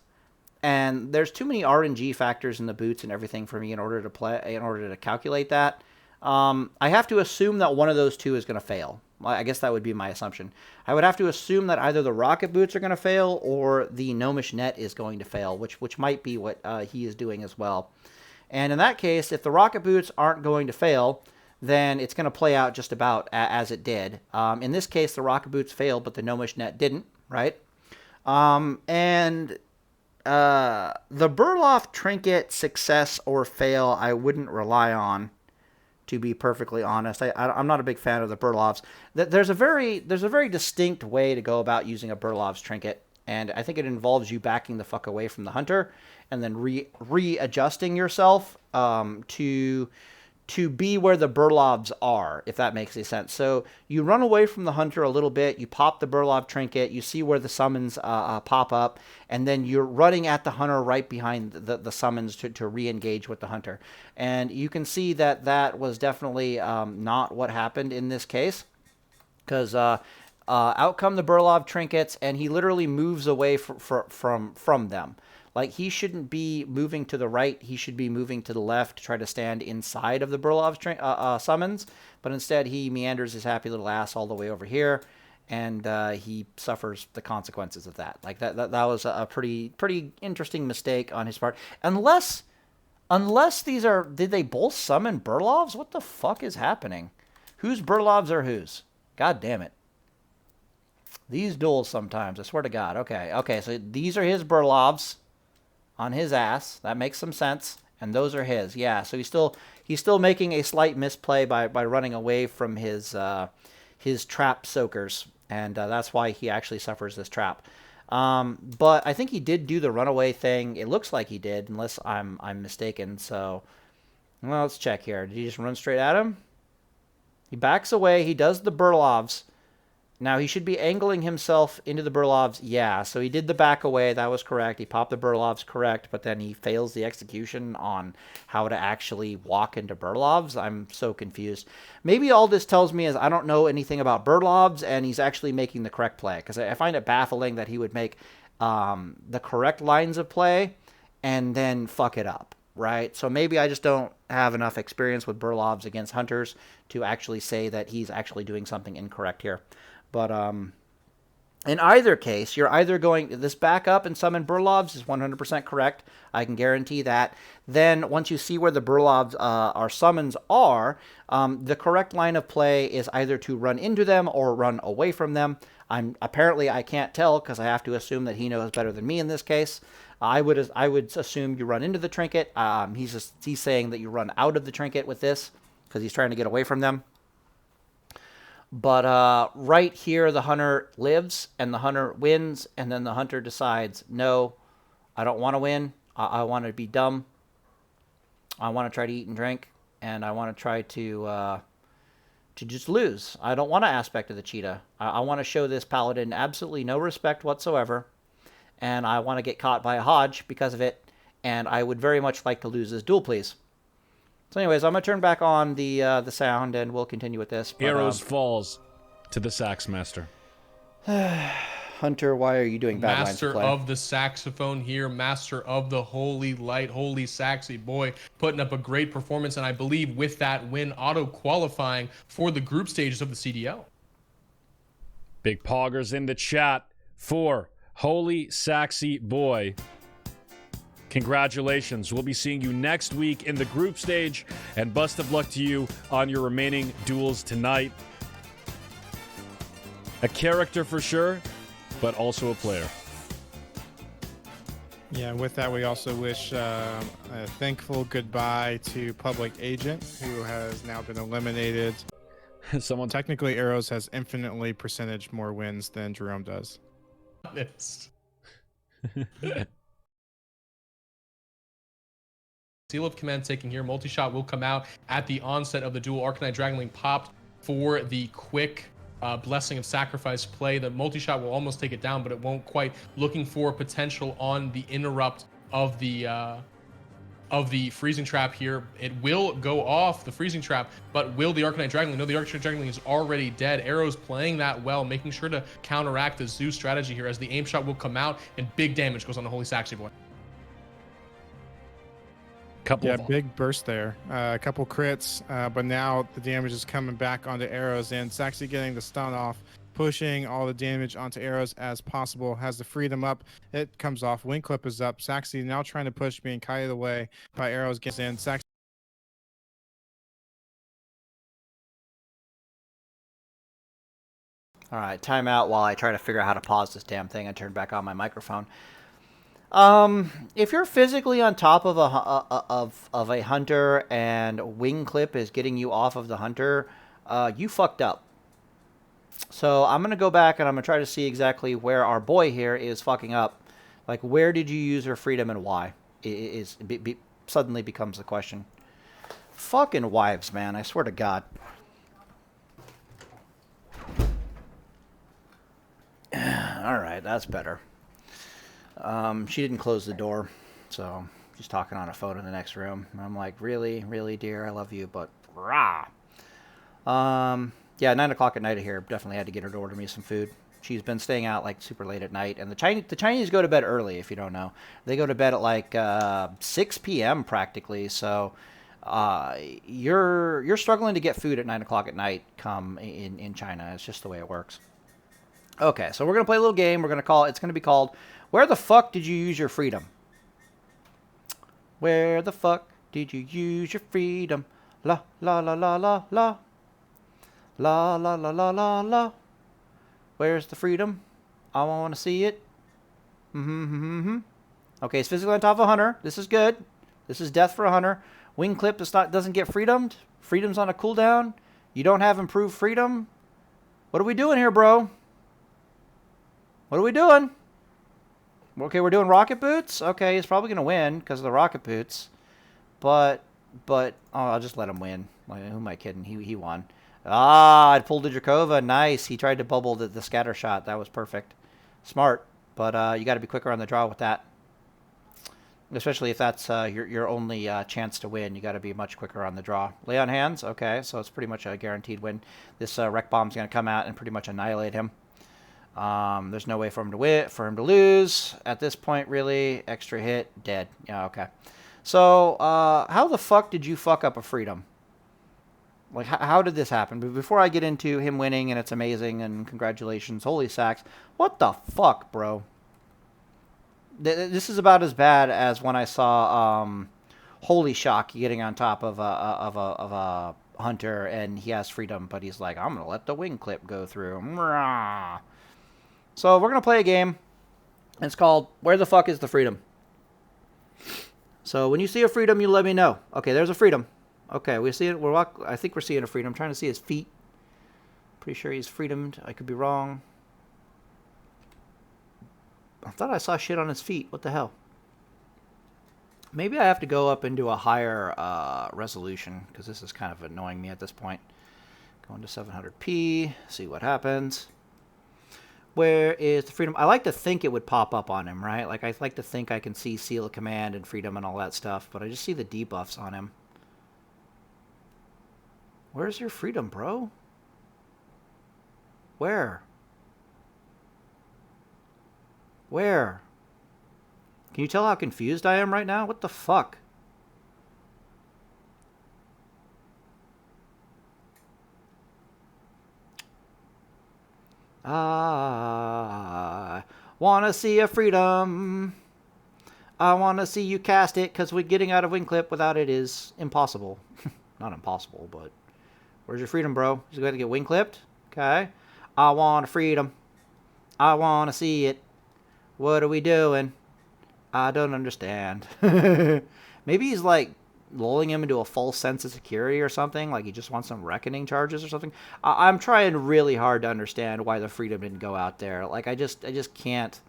And there's too many RNG factors in the boots and everything for me in order to calculate that. I have to assume that one of those two is going to fail. I guess that would be my assumption. I would have to assume that either the rocket boots are going to fail or the gnomish net is going to fail, which might be what he is doing as well. And in that case, if the rocket boots aren't going to fail, then it's going to play out just about as it did. In this case, the rocket boots failed, but the gnomish net didn't, right? The Burloff trinket success or fail, I wouldn't rely on, to be perfectly honest. I'm not a big fan of the Burloffs. There's a very distinct way to go about using a Burloff's trinket, and I think it involves you backing the fuck away from the hunter and then readjusting yourself to be where the Burlovs are, if that makes any sense. So you run away from the hunter a little bit, you pop the Burlov trinket, you see where the summons pop up, and then you're running at the hunter right behind the summons to re-engage with the hunter. And you can see that that was definitely not what happened in this case, because out come the Burlov trinkets, and he literally moves away from them. Like, he shouldn't be moving to the right. He should be moving to the left to try to stand inside of the Burlov's summons. But instead, he meanders his happy little ass all the way over here, and he suffers the consequences of that. Like, that was a pretty interesting mistake on his part. Unless these are... Did they both summon Burlovs? What the fuck is happening? Whose Burlovs are whose? God damn it. These duels sometimes. I swear to God. Okay, so these are his Burlovs on his ass. That makes some sense. And those are his. Yeah, so he's still making a slight misplay by running away from his trap soakers, and that's why he actually suffers this trap. But I think he did do the runaway thing. It looks like he did, unless I'm mistaken. So, well, let's check here. Did he just run straight at him? He backs away. He does the Burlovs. Now, he should be angling himself into the Burlovs. Yeah, so he did the back away. That was correct. He popped the Burlovs, correct, but then he fails the execution on how to actually walk into Burlovs. I'm so confused. Maybe all this tells me is I don't know anything about Burlovs, and he's actually making the correct play, because I find it baffling that he would make the correct lines of play and then fuck it up, right? So maybe I just don't have enough experience with Burlovs against hunters to actually say that he's actually doing something incorrect here. But in either case, you're either going... This back up and summon Burlovs is 100% correct. I can guarantee that. Then, once you see where the Burlovs our summons are, the correct line of play is either to run into them or run away from them. Apparently, I can't tell, because I have to assume that he knows better than me in this case. I would assume you run into the trinket. He's saying that you run out of the trinket with this, because he's trying to get away from them. But right here, the hunter lives, and the hunter wins, and then the hunter decides, no, I don't want to win. I want to be dumb. I want to try to eat and drink, and I want to try to to just lose. I don't want to aspect of the cheetah. I want to show this paladin absolutely no respect whatsoever, and I want to get caught by a Hodge because of it, and I would very much like to lose this duel, please. So anyways, I'm going to turn back on the sound, and we'll continue with this. But, Arrows falls to the sax master. Hunter, why are you doing bad lines Master of play? of the saxophone here, master of the holy light, Holysaxboy, putting up a great performance, and I believe with that win, auto-qualifying for the group stages of the CDL. Big poggers in the chat for Holysaxboy. Congratulations. We'll be seeing you next week in the group stage, and best of luck to you on your remaining duels tonight. A character for sure, but also a player. Yeah, and with that, we also wish a thankful goodbye to Public Agent, who has now been eliminated. Someone Technically, Arrows has infinitely percentage more wins than Jerome does. It's... Seal of Command taking here. Multi-shot will come out at the onset of the duel. Arcanine Dragonling popped for the quick Blessing of Sacrifice play. The multi-shot will almost take it down, but it won't quite. Looking for potential on the interrupt of the freezing trap here. It will go off the freezing trap, but will the Arcanine Dragonling? No, the Arcanine Dragonling is already dead. Arrows playing that well, making sure to counteract the Zeus strategy here as the aim shot will come out and big damage goes on the Holysaxboy. Yeah, big burst there. A couple crits, but now the damage is coming back onto Arrows, and Saxy getting the stun off, pushing all the damage onto Arrows as possible. Has the freedom up. It comes off. Wing clip is up. Saxy now trying to push, being kited away by Arrows. Gets in. Saxy. All right, time out while I try to figure out how to pause this damn thing and turn back on my microphone. If you're physically on top of a hunter and wing clip is getting you off of the hunter, you fucked up. So I'm gonna go back and I'm gonna try to see exactly where our boy here is fucking up. Like, where did you use your freedom and why? Suddenly becomes the question. Fucking wives, man! I swear to God. All right, that's better. She didn't close the door, so she's talking on a phone in the next room. And I'm like, really, really, dear, I love you, but rah. Yeah, 9 o'clock at night here. Definitely had to get her to order me some food. She's been staying out like super late at night, and the Chinese go to bed early. If you don't know, they go to bed at like 6 p.m. practically. So you're struggling to get food at 9 o'clock at night. Come in China, it's just the way it works. Okay, so we're gonna play a little game. We're gonna call it. It's gonna be called "Where the fuck did you use your freedom?" Where the fuck did you use your freedom? La la la la la la. La la la la la la. Where's the freedom? I want to see it. Okay, it's physically on top of a hunter. This is good. This is death for a hunter. Wing clip doesn't get freedomed. Freedom's on a cooldown. You don't have improved freedom. What are we doing here, bro? What are we doing? Okay, we're doing rocket boots. Okay, he's probably gonna win because of the rocket boots. But oh, I'll just let him win. Like, who am I kidding? He won. Ah, I pulled a Drakova. Nice. He tried to bubble the scatter shot. That was perfect. Smart. But you got to be quicker on the draw with that. Especially if that's your only chance to win. You got to be much quicker on the draw. Lay on hands. Okay, so it's pretty much a guaranteed win. This wreck bomb's going to come out and pretty much annihilate him. There's no way for him to win, for him to lose. At this point, really. Extra hit. Dead. Yeah, okay. So, how the fuck did you fuck up a freedom? Like, how did this happen? But before I get into him winning and it's amazing and congratulations, holy sacks, what the fuck, bro? This is about as bad as when I saw Holy Shock getting on top of a hunter and he has freedom, but he's like, I'm gonna let the wing clip go through. So we're gonna play a game. And it's called Where the Fuck is the Freedom? So when you see a freedom, you let me know. Okay, there's a freedom. Okay, we see it. I think we're seeing a freedom. I'm trying to see his feet. Pretty sure he's freedomed. I could be wrong. I thought I saw shit on his feet. What the hell? Maybe I have to go up into a higher resolution because this is kind of annoying me at this point. Going to 700p, see what happens. Where is the freedom? I like to think it would pop up on him, right? Like, I like to think I can see Seal of Command and freedom and all that stuff, but I just see the debuffs on him. Where's your freedom, bro? Where? Where? Can you tell how confused I am right now? What the fuck? I wanna see a freedom. I wanna see you cast it, because getting out of wing clip without it is impossible. Not impossible, but where's your freedom, bro? You got to get wing clipped? Okay. I want a freedom. I want to see it. What are we doing? I don't understand. Maybe he's like lulling him into a false sense of security or something. Like he just wants some reckoning charges or something. I'm trying really hard to understand why the freedom didn't go out there. Like I just can't.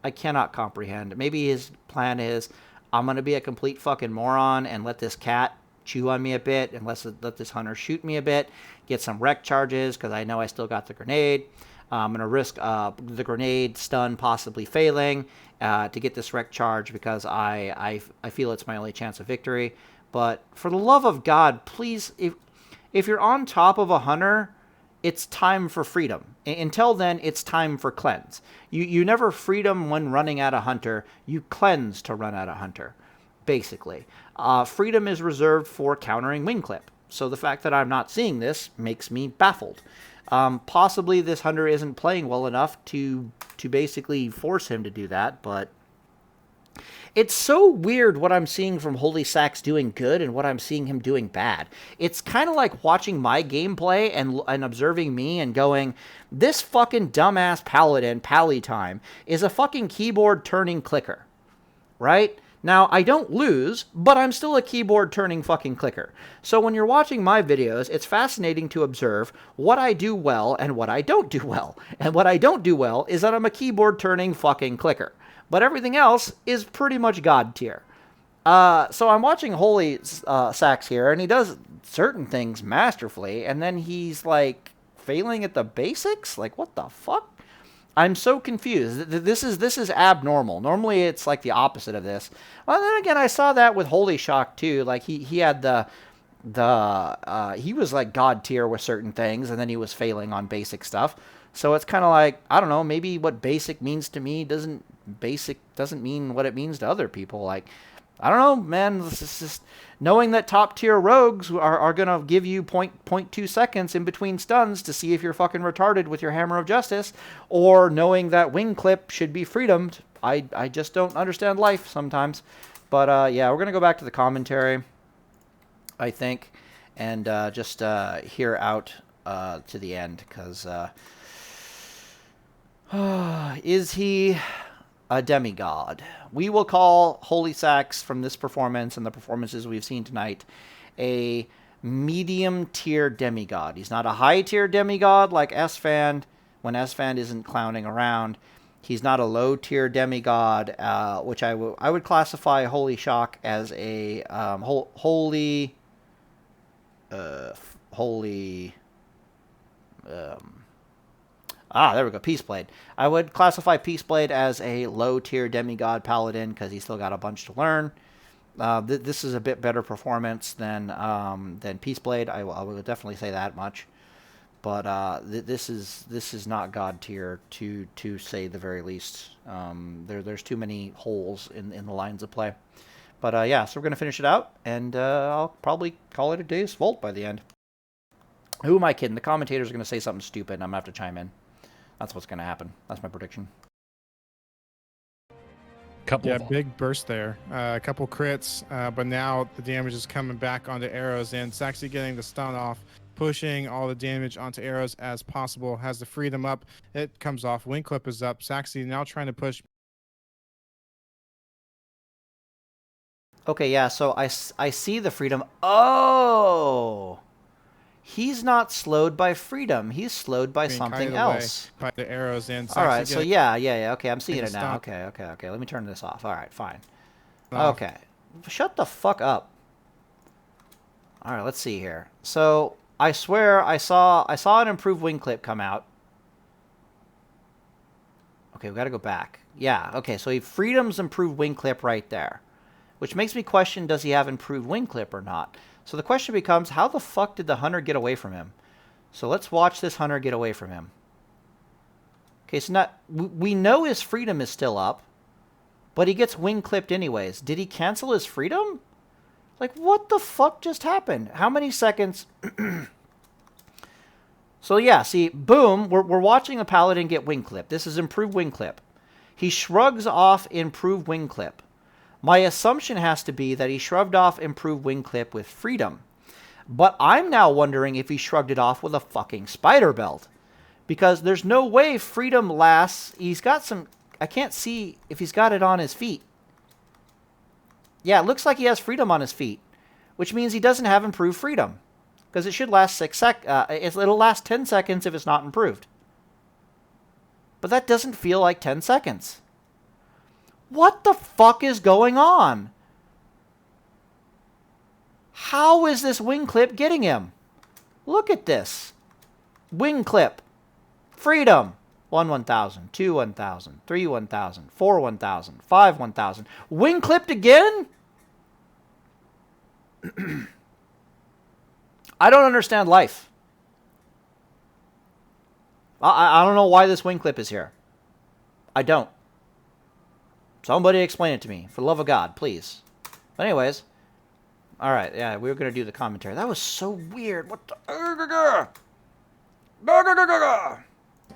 I cannot comprehend. Maybe his plan is, I'm going to be a complete fucking moron and let this cat chew on me a bit and let this hunter shoot me a bit, get some wreck charges because I know I still got the grenade. I'm going to risk the grenade stun possibly failing to get this wreck charge because I feel it's my only chance of victory. But for the love of God, please, if you're on top of a hunter, it's time for freedom. Until then, it's time for cleanse. You never freedom when running at a hunter. You cleanse to run at a hunter, basically. Freedom is reserved for countering wing clip. So the fact that I'm not seeing this makes me baffled. Possibly this hunter isn't playing well enough to basically force him to do that, but it's so weird what I'm seeing from Holysax doing good and what I'm seeing him doing bad. It's kind of like watching my gameplay and observing me and going, this fucking dumbass Paladin, Pally time, is a fucking keyboard turning clicker, right? Now, I don't lose, but I'm still a keyboard-turning fucking clicker. So when you're watching my videos, it's fascinating to observe what I do well and what I don't do well. And what I don't do well is that I'm a keyboard-turning fucking clicker. But everything else is pretty much God tier. So I'm watching Holysax here, and he does certain things masterfully, and then he's, like, failing at the basics? Like, what the fuck? I'm so confused. This is abnormal. Normally, it's like the opposite of this. Well, then again, I saw that with Holy Shock too. Like he had he was like God tier with certain things, and then he was failing on basic stuff. So it's kind of like, I don't know. Maybe what basic means to me doesn't mean what it means to other people. Like, I don't know, man. This is just knowing that top tier rogues are gonna give you 0.2 seconds in between stuns to see if you're fucking retarded with your Hammer of Justice, or knowing that wing clip should be freedomed. I just don't understand life sometimes. But yeah, we're gonna go back to the commentary, I think, and just hear out to the end, because is he a demigod? We will call Holysax, from this performance and the performances we've seen tonight, a medium tier demigod. He's not a high tier demigod like S-Fan when S-Fan isn't clowning around. He's not a low tier demigod, which I would classify Holy Shock as a holy. There we go. Peaceblade. I would classify Peaceblade as a low-tier demigod paladin because he's still got a bunch to learn. This is a bit better performance than Peaceblade. I will definitely say that much. But this is not god tier to say the very least. There's too many holes in the lines of play. But yeah, so we're gonna finish it out, and I'll probably call it a day's vault by the end. Who am I kidding? The commentators are gonna say something stupid, and I'm gonna have to chime in. That's what's going to happen. That's my prediction. Big burst there. A couple crits, but now the damage is coming back onto arrows, and Saxy getting the stun off, pushing all the damage onto arrows as possible. Has the freedom up. It comes off. Wing clip is up. Saxy now trying to push. Okay, yeah, so I see the freedom. Oh! He's not slowed by freedom. He's slowed by something else. By the arrows in. All right, so yeah. Okay, I'm seeing it now. Okay. Let me turn this off. All right, fine. Okay. Shut the fuck up. All right, let's see here. So I swear I saw an improved wing clip come out. Okay, we got to go back. Yeah, okay, so he freedom's improved wing clip right there. Which makes me question, does he have improved wing clip or not? So the question becomes, how the fuck did the hunter get away from him? So let's watch this hunter get away from him. Okay, so we know his freedom is still up, but he gets wing clipped anyways. Did he cancel his freedom? Like, what the fuck just happened? How many seconds? So yeah, see, boom, we're watching a Paladin get wing clip. This is improved wing clip. He shrugs off improved wing clip. My assumption has to be that he shrugged off improved wing clip with freedom. But I'm now wondering if he shrugged it off with a fucking spider belt. Because there's no way freedom lasts. He's got some... I can't see if he's got it on his feet. Yeah, it looks like he has freedom on his feet. Which means he doesn't have improved freedom. Because it should last it'll last 10 seconds if it's not improved. But that doesn't feel like 10 seconds. What the fuck is going on? How is this wing clip getting him? Look at this. Wing clip. Freedom. 1 1,000, 2 1,000, 3 1,000, 4 1,000, 5 1,000. Wing clipped again? I don't understand life. I don't know why this wing clip is here. I don't. Somebody explain it to me. For the love of God, please. But anyways. Alright, yeah, we were going to do the commentary. That was so weird. What the...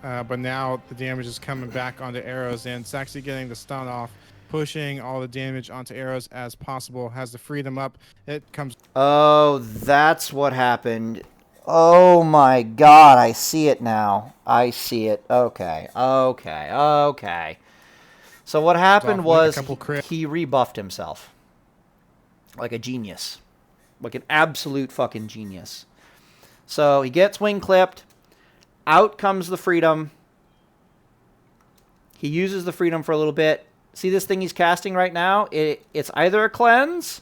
But now the damage is coming back onto arrows, and Saxy getting the stun off, pushing all the damage onto arrows as possible, has the freedom up. It comes... Oh, that's what happened. Oh my god, I see it now. I see it. Okay, okay, okay. So what happened was he rebuffed himself. Like a genius. Like an absolute fucking genius. So he gets wing clipped. Out comes the freedom. He uses the freedom for a little bit. See this thing he's casting right now? It's either a cleanse.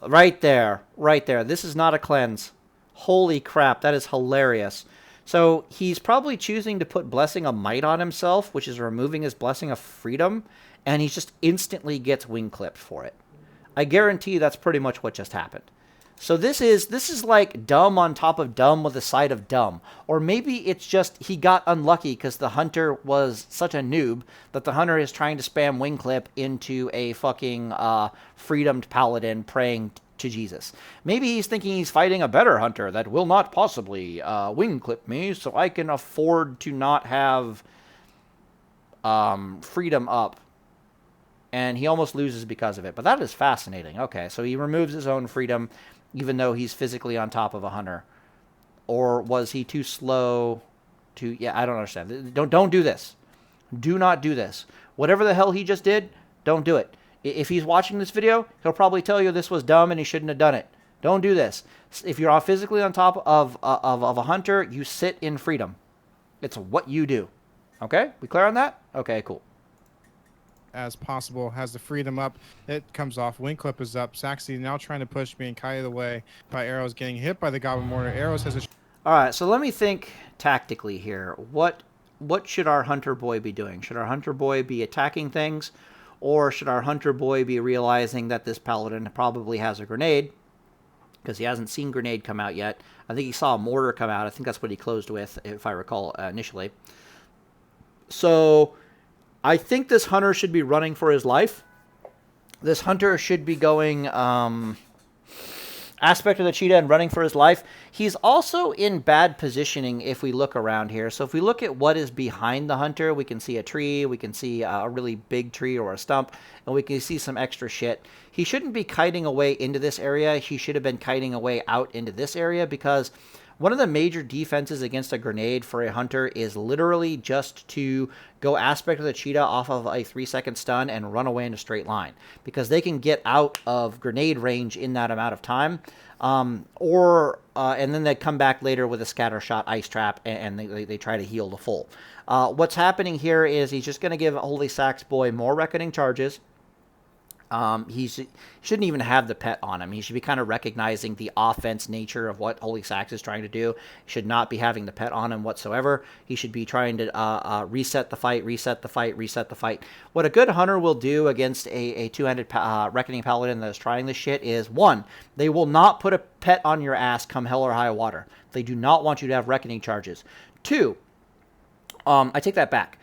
Right there. Right there. This is not a cleanse. Holy crap. That is hilarious. So he's probably choosing to put Blessing of Might on himself, which is removing his Blessing of Freedom. And he just instantly gets wing clipped for it. I guarantee that's pretty much what just happened. So this is like dumb on top of dumb with a side of dumb. Or maybe it's just he got unlucky because the hunter was such a noob that the hunter is trying to spam wing clip into a fucking freedomed paladin praying to Jesus. Maybe he's thinking he's fighting a better hunter that will not possibly wing clip me so I can afford to not have freedom up. And he almost loses because of it. But that is fascinating. Okay, so he removes his own freedom even though he's physically on top of a hunter. Or was he too slow to... Yeah, I don't understand. Don't do this. Do not do this. Whatever the hell he just did, don't do it. If he's watching this video, he'll probably tell you this was dumb and he shouldn't have done it. Don't do this. If you're physically on top of a hunter, you sit in freedom. It's what you do. Okay? We clear on that? Okay, cool. As possible, has the freedom up. It comes off. Wing clip is up. Saxy now trying to push, being kited away by arrows, getting hit by the Goblin Mortar. Arrows has a... All right, so let me think tactically here. What should our hunter boy be doing? Should our hunter boy be attacking things? Or should our hunter boy be realizing that this paladin probably has a grenade? Because he hasn't seen grenade come out yet. I think he saw a mortar come out. I think that's what he closed with, if I recall initially. So I think this hunter should be running for his life. This hunter should be going aspect of the cheetah and running for his life. He's also in bad positioning if we look around here. So if we look at what is behind the hunter, we can see a tree, we can see a really big tree or a stump, and we can see some extra shit. He shouldn't be kiting away into this area. He should have been kiting away out into this area, because one of the major defenses against a grenade for a hunter is literally just to go aspect of the cheetah off of a 3-second stun and run away in a straight line, because they can get out of grenade range in that amount of time. And then they come back later with a scatter shot ice trap, and they try to heal the full. What's happening here is he's just going to give Holysaxboy more reckoning charges. He shouldn't even have the pet on him. He should be kind of recognizing the offense nature of what Holy Sax is trying to do. He should not be having the pet on him whatsoever. He should be trying to reset the fight, reset the fight, reset the fight. What a good hunter will do against a two-handed Reckoning Paladin that is trying this shit is, one, they will not put a pet on your ass come hell or high water. They do not want you to have Reckoning charges. Two, I take that back.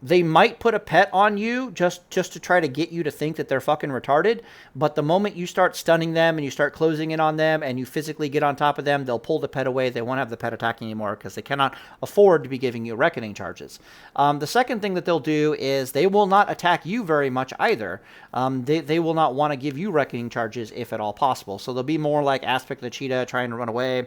They might put a pet on you just to try to get you to think that they're fucking retarded, but the moment you start stunning them and you start closing in on them and you physically get on top of them, they'll pull the pet away. They won't have the pet attacking anymore because they cannot afford to be giving you reckoning charges. The second thing that they'll do is they will not attack you very much either. They will not want to give you reckoning charges if at all possible. So they'll be more like Aspect of the Cheetah trying to run away.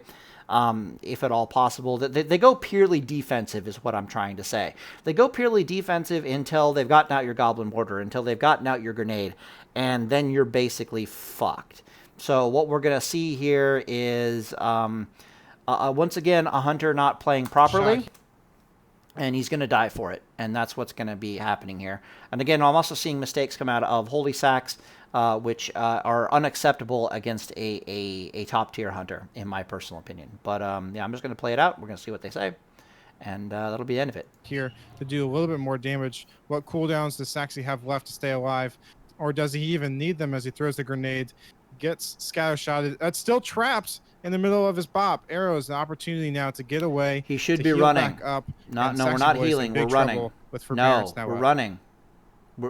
If at all possible. They go purely defensive is what I'm trying to say. They go purely defensive until they've gotten out your Goblin Mortar, until they've gotten out your Grenade, and then you're basically fucked. So what we're going to see here is, once again, a hunter not playing properly. And he's going to die for it. And that's what's going to be happening here. And again, I'm also seeing mistakes come out of Holy Sax, which are unacceptable against a top-tier hunter, in my personal opinion. But, yeah, I'm just going to play it out. We're going to see what they say. And that'll be the end of it. Here to do a little bit more damage. What cooldowns does Saxy have left to stay alive? Or does he even need them as he throws the grenade? Gets scattershotted. That's still trapped in the middle of his bop. Arrows, an opportunity now to get away. He should be running. Up, no, we're not healing. We're running. With no, we're running.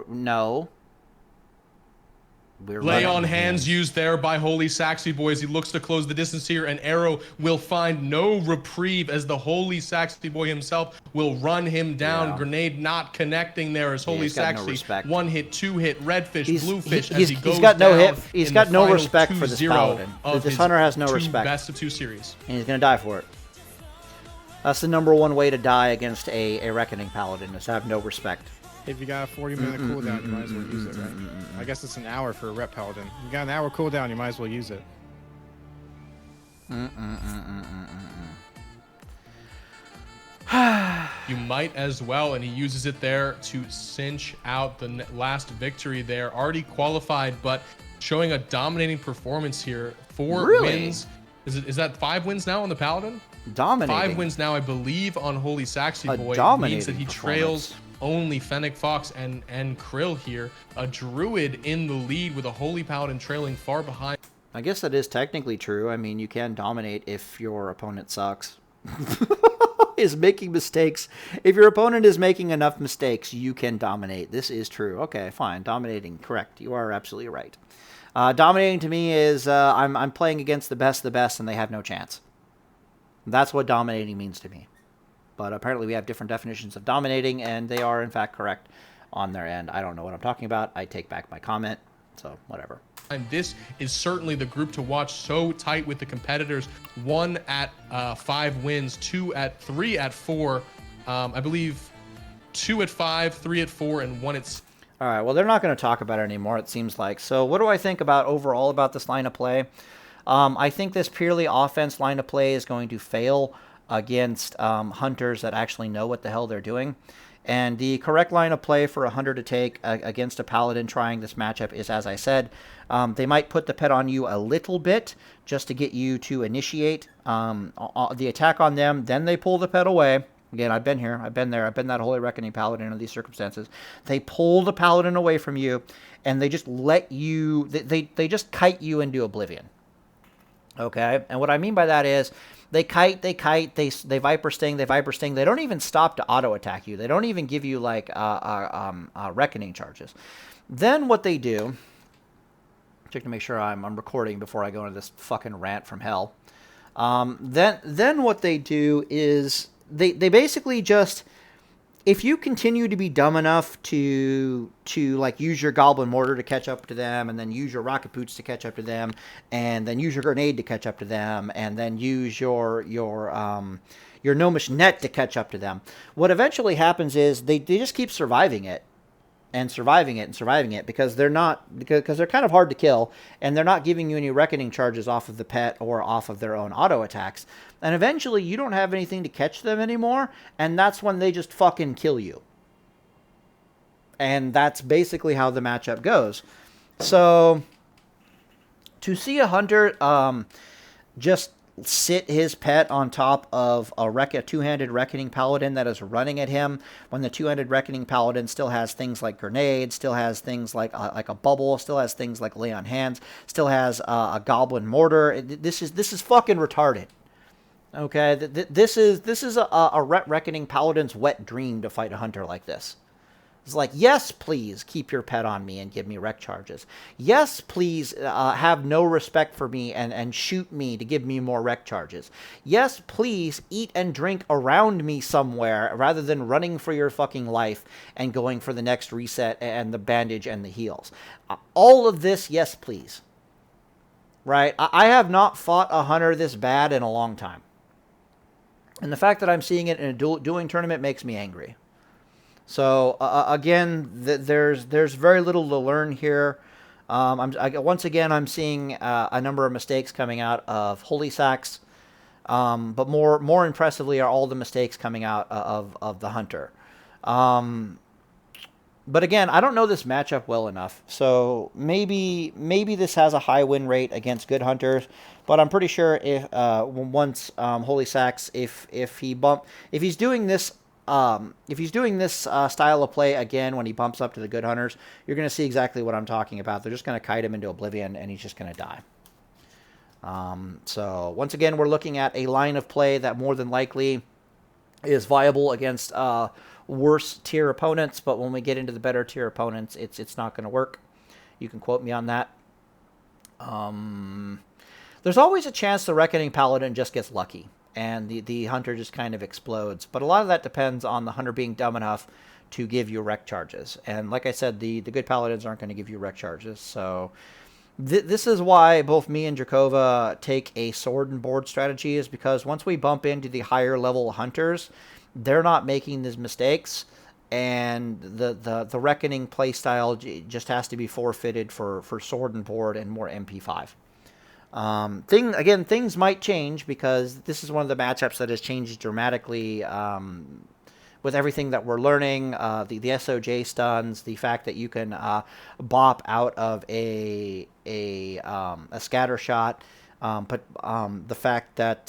No. We're Lay running. on hands used there by Holysaxboy as he looks to close the distance here. An arrow will find no reprieve as the Holysaxboy himself will run him down. Yeah. Grenade not connecting there as Holysaxy. One hit, two hit, redfish, bluefish as he goes he's got no down. Hit. He's got no respect for this Paladin. This hunter has no respect. Best of two series. And he's going to die for it. That's the #1 way to die against a Reckoning Paladin, is to have no respect. If you got a 40-minute cooldown, you might as well use it, right? I guess it's an hour for a rep Paladin. If you got an hour cooldown, you might as well use it. You might as well, and he uses it there to cinch out the last victory there. Already qualified, but showing a dominating performance here. 4 wins. Is that 5 wins now on the Paladin? Dominating. 5 wins now, I believe, on Holysaxboy. Means that he trails only Fennec Fox and Krill here. A Druid in the lead with a Holy Paladin trailing far behind. I guess that is technically true. I mean, you can dominate if your opponent sucks. Is making mistakes. If your opponent is making enough mistakes, you can dominate. This is true. Okay, fine. Dominating, correct. You are absolutely right. Dominating to me is I'm playing against the best of the best and they have no chance. That's what dominating means to me. But apparently we have different definitions of dominating, and they are, in fact, correct on their end. I don't know what I'm talking about. I take back my comment, so whatever. And this is certainly the group to watch. So tight with the competitors. 1 at 5 wins, 2 at 3 at 4. I believe 2 at 5, 3 at 4, and 1 at... All right, well, they're not going to talk about it anymore, it seems like. So what do I think about overall about this line of play? I think this purely offense line of play is going to fail against hunters that actually know what the hell they're doing. And the correct line of play for a hunter to take against a paladin trying this matchup is, as I said, they might put the pet on you a little bit just to get you to initiate the attack on them. Then they pull the pet away. Again, I've been here. I've been there. I've been that Holy Reckoning Paladin under these circumstances. They pull the paladin away from you, and they just let you... They just kite you into oblivion. Okay? And what I mean by that is... They kite, they Viper Sting, they Viper Sting. They don't even stop to auto-attack you. They don't even give you, like, Reckoning charges. Then what they do... Check to make sure I'm recording before I go into this fucking rant from hell. Then what they do is... They basically just... If you continue to be dumb enough to like use your Goblin Mortar to catch up to them, and then use your Rocket Boots to catch up to them, and then use your Grenade to catch up to them, and then use your Gnomish Net to catch up to them, what eventually happens is they just keep surviving it. And surviving it because they're kind of hard to kill, and they're not giving you any reckoning charges off of the pet or off of their own auto attacks. And eventually you don't have anything to catch them anymore, and that's when they just fucking kill you. And that's basically how the matchup goes. So to see a hunter just sit his pet on top of a two-handed Reckoning Paladin that is running at him, when the two-handed Reckoning Paladin still has things like grenades, still has things like a bubble, still has things like lay on hands, still has a Goblin Mortar. This is fucking retarded. Okay, this is a Reckoning Paladin's wet dream to fight a hunter like this. It's like, yes, please keep your pet on me and give me rec charges. Yes, please have no respect for me and shoot me to give me more rec charges. Yes, please eat and drink around me somewhere rather than running for your fucking life and going for the next reset and the bandage and the heals. All of this, yes, please. Right? I have not fought a hunter this bad in a long time. And the fact that I'm seeing it in a dueling tournament makes me angry. So again, there's very little to learn here. Once again, I'm seeing a number of mistakes coming out of Holysax, but more impressively are all the mistakes coming out of the hunter. But again, I don't know this matchup well enough, so maybe this has a high win rate against good hunters. But I'm pretty sure if once Holysax, if he's doing this. If he's doing this style of play again when he bumps up to the good hunters, you're going to see exactly what I'm talking about. They're just going to kite him into oblivion, and he's just going to die. So once again, we're looking at a line of play that more than likely is viable against worse tier opponents, but when we get into the better tier opponents, it's not going to work. You can quote me on that. There's always a chance the Reckoning Paladin just gets lucky and the hunter just kind of explodes. But a lot of that depends on the hunter being dumb enough to give you rec charges. And like I said, the good paladins aren't going to give you rec charges. So this is why both me and Drakova take a sword and board strategy, is because once we bump into the higher level hunters, they're not making these mistakes. And the Reckoning playstyle just has to be forfeited for sword and board and more MP5. Things might change because this is one of the matchups that has changed dramatically with everything that we're learning. The SOJ stuns, the fact that you can bop out of a scatter shot, but the fact that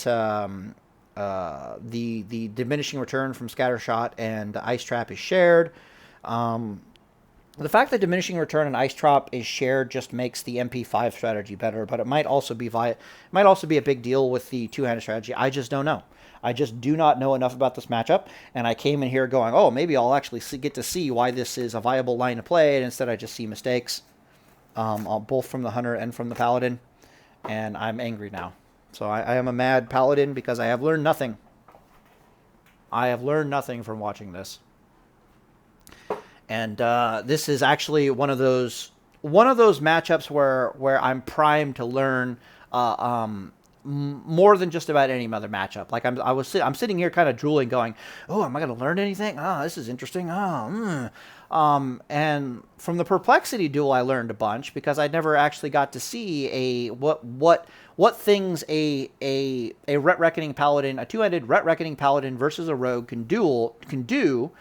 the diminishing return from scatter shot and Ice Trap is shared. The fact that diminishing return and Ice Trap is shared just makes the MP5 strategy better, but it might also be a big deal with the two-handed strategy. I just don't know. I just do not know enough about this matchup, and I came in here going, oh, maybe I'll actually get to see why this is a viable line of play, and instead I just see mistakes, both from the hunter and from the paladin, and I'm angry now. So I am a mad paladin because I have learned nothing. I have learned nothing from watching this. And this is actually one of those matchups where I'm primed to learn more than just about any other matchup. Like I'm sitting here kind of drooling, going, "Oh, am I going to learn anything? Oh, this is interesting. And from the Perplexity duel, I learned a bunch because I never actually got to see what things a Reckoning Paladin, a two-handed Reckoning Paladin versus a rogue can do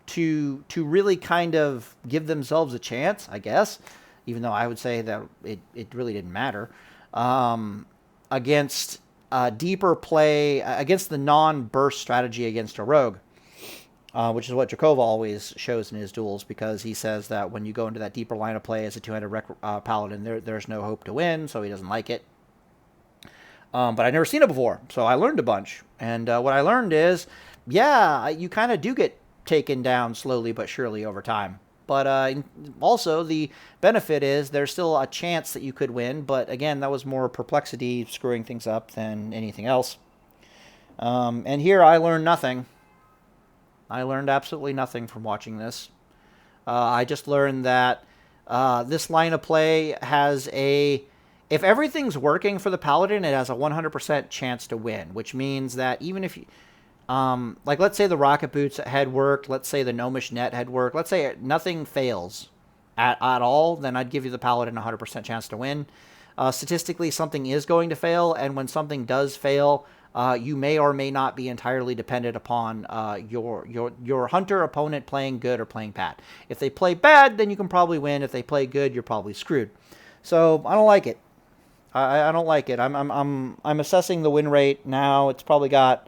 to really kind of give themselves a chance, I guess, even though I would say that it really didn't matter, against deeper play, against the non-burst strategy against a rogue, which is what Drakova always shows in his duels, because he says that when you go into that deeper line of play as a two-handed paladin, there's no hope to win, so he doesn't like it. But I've never seen it before, so I learned a bunch. And what I learned is, yeah, you kind of do get taken down slowly but surely over time. But also the benefit is there's still a chance that you could win. But again, that was more Perplexity screwing things up than anything else. And here I learned nothing. I learned absolutely nothing from watching this. I just learned that this line of play has if everything's working for the Paladin, it has a 100% chance to win, which means that even if you... like, let's say the rocket boots had worked, let's say the gnomish net had worked, let's say nothing fails at all, then I'd give you the Paladin a 100% chance to win. Statistically, something is going to fail, and when something does fail, you may or may not be entirely dependent upon your hunter opponent playing good or playing bad. If they play bad, then you can probably win. If they play good, you're probably screwed. So I don't like it. I don't like it. I'm assessing the win rate now. It's probably got,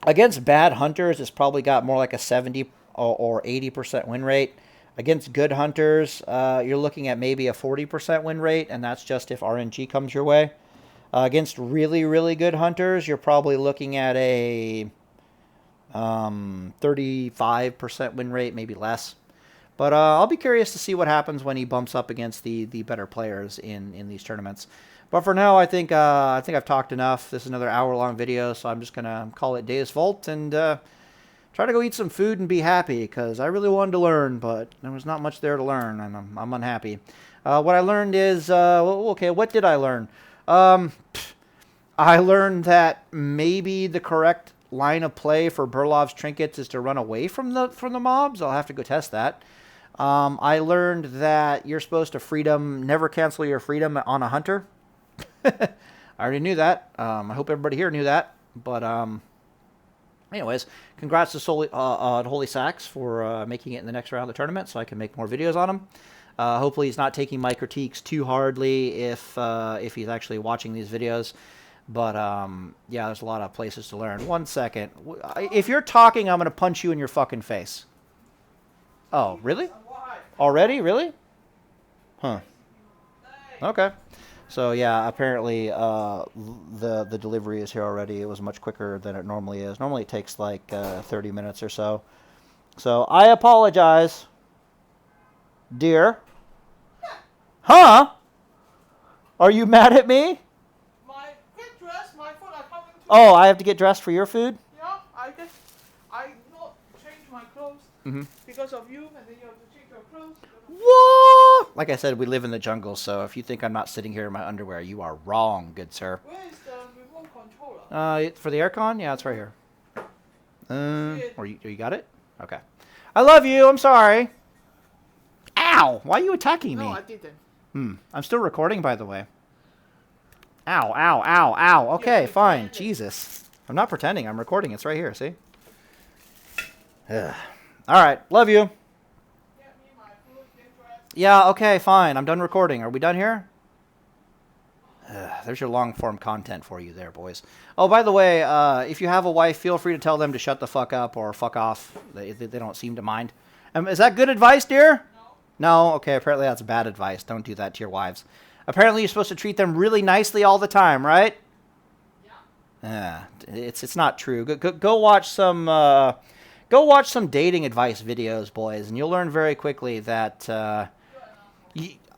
against bad hunters, it's probably got more like a 70 or 80% win rate. Against good hunters, you're looking at maybe a 40% win rate, and that's just if RNG comes your way. Against really, really good hunters, you're probably looking at a 35% win rate, maybe less. But I'll be curious to see what happens when he bumps up against the better players in these tournaments. But for now, I think I've talked enough. This is another hour-long video, so I'm just gonna call it Deus Vult and try to go eat some food and be happy, because I really wanted to learn, but there was not much there to learn, and I'm unhappy. What I learned is okay. What did I learn? I learned that maybe the correct line of play for Burlov's trinkets is to run away from the mobs. I'll have to go test that. I learned that you're supposed to never cancel your freedom on a hunter. I already knew that. I hope everybody here knew that. But anyways, congrats to Holysax for making it in the next round of the tournament, so I can make more videos on him. Hopefully he's not taking my critiques too hardly if he's actually watching these videos. But, yeah, there's a lot of places to learn. 1 second. If you're talking, I'm going to punch you in your fucking face. Oh, really? Already? Really? Huh. Okay. So, yeah, apparently the delivery is here already. It was much quicker than it normally is. Normally it takes like 30 minutes or so. So, I apologize, dear. Huh? Are you mad at me? My get dressed, my food are coming to. Oh, I have to get dressed for your food? Yeah, I not change my clothes because of you, and then you have to change your clothes. What? Like I said, we live in the jungle, so if you think I'm not sitting here in my underwear, you are wrong, good sir. Where is the remote controller? For the aircon? Yeah, it's right here. Or you got it? Okay. I love you. I'm sorry. Ow! Why are you attacking me? No, I didn't. I'm still recording, by the way. Ow, ow, ow, ow. Okay, fine. Jesus. I'm not pretending. I'm recording. It's right here, see? Ugh. All right. Love you. Yeah, okay, fine. I'm done recording. Are we done here? There's your long-form content for you there, boys. Oh, by the way, if you have a wife, feel free to tell them to shut the fuck up or fuck off. They don't seem to mind. Is that good advice, dear? No? Okay, apparently that's bad advice. Don't do that to your wives. Apparently you're supposed to treat them really nicely all the time, right? Yeah. It's not true. Go watch some dating advice videos, boys, and you'll learn very quickly that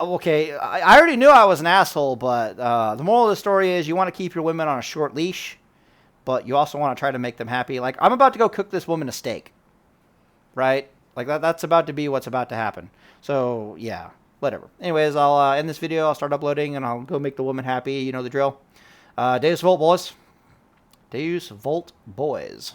okay, I already knew I was an asshole, but the moral of the story is you want to keep your women on a short leash, but you also want to try to make them happy. Like, I'm about to go cook this woman a steak, right? Like, that's about to be what's about to happen. So, yeah, whatever. Anyways, I'll end this video. I'll start uploading, and I'll go make the woman happy. You know the drill. Deus Volt, boys. Deus Volt, boys.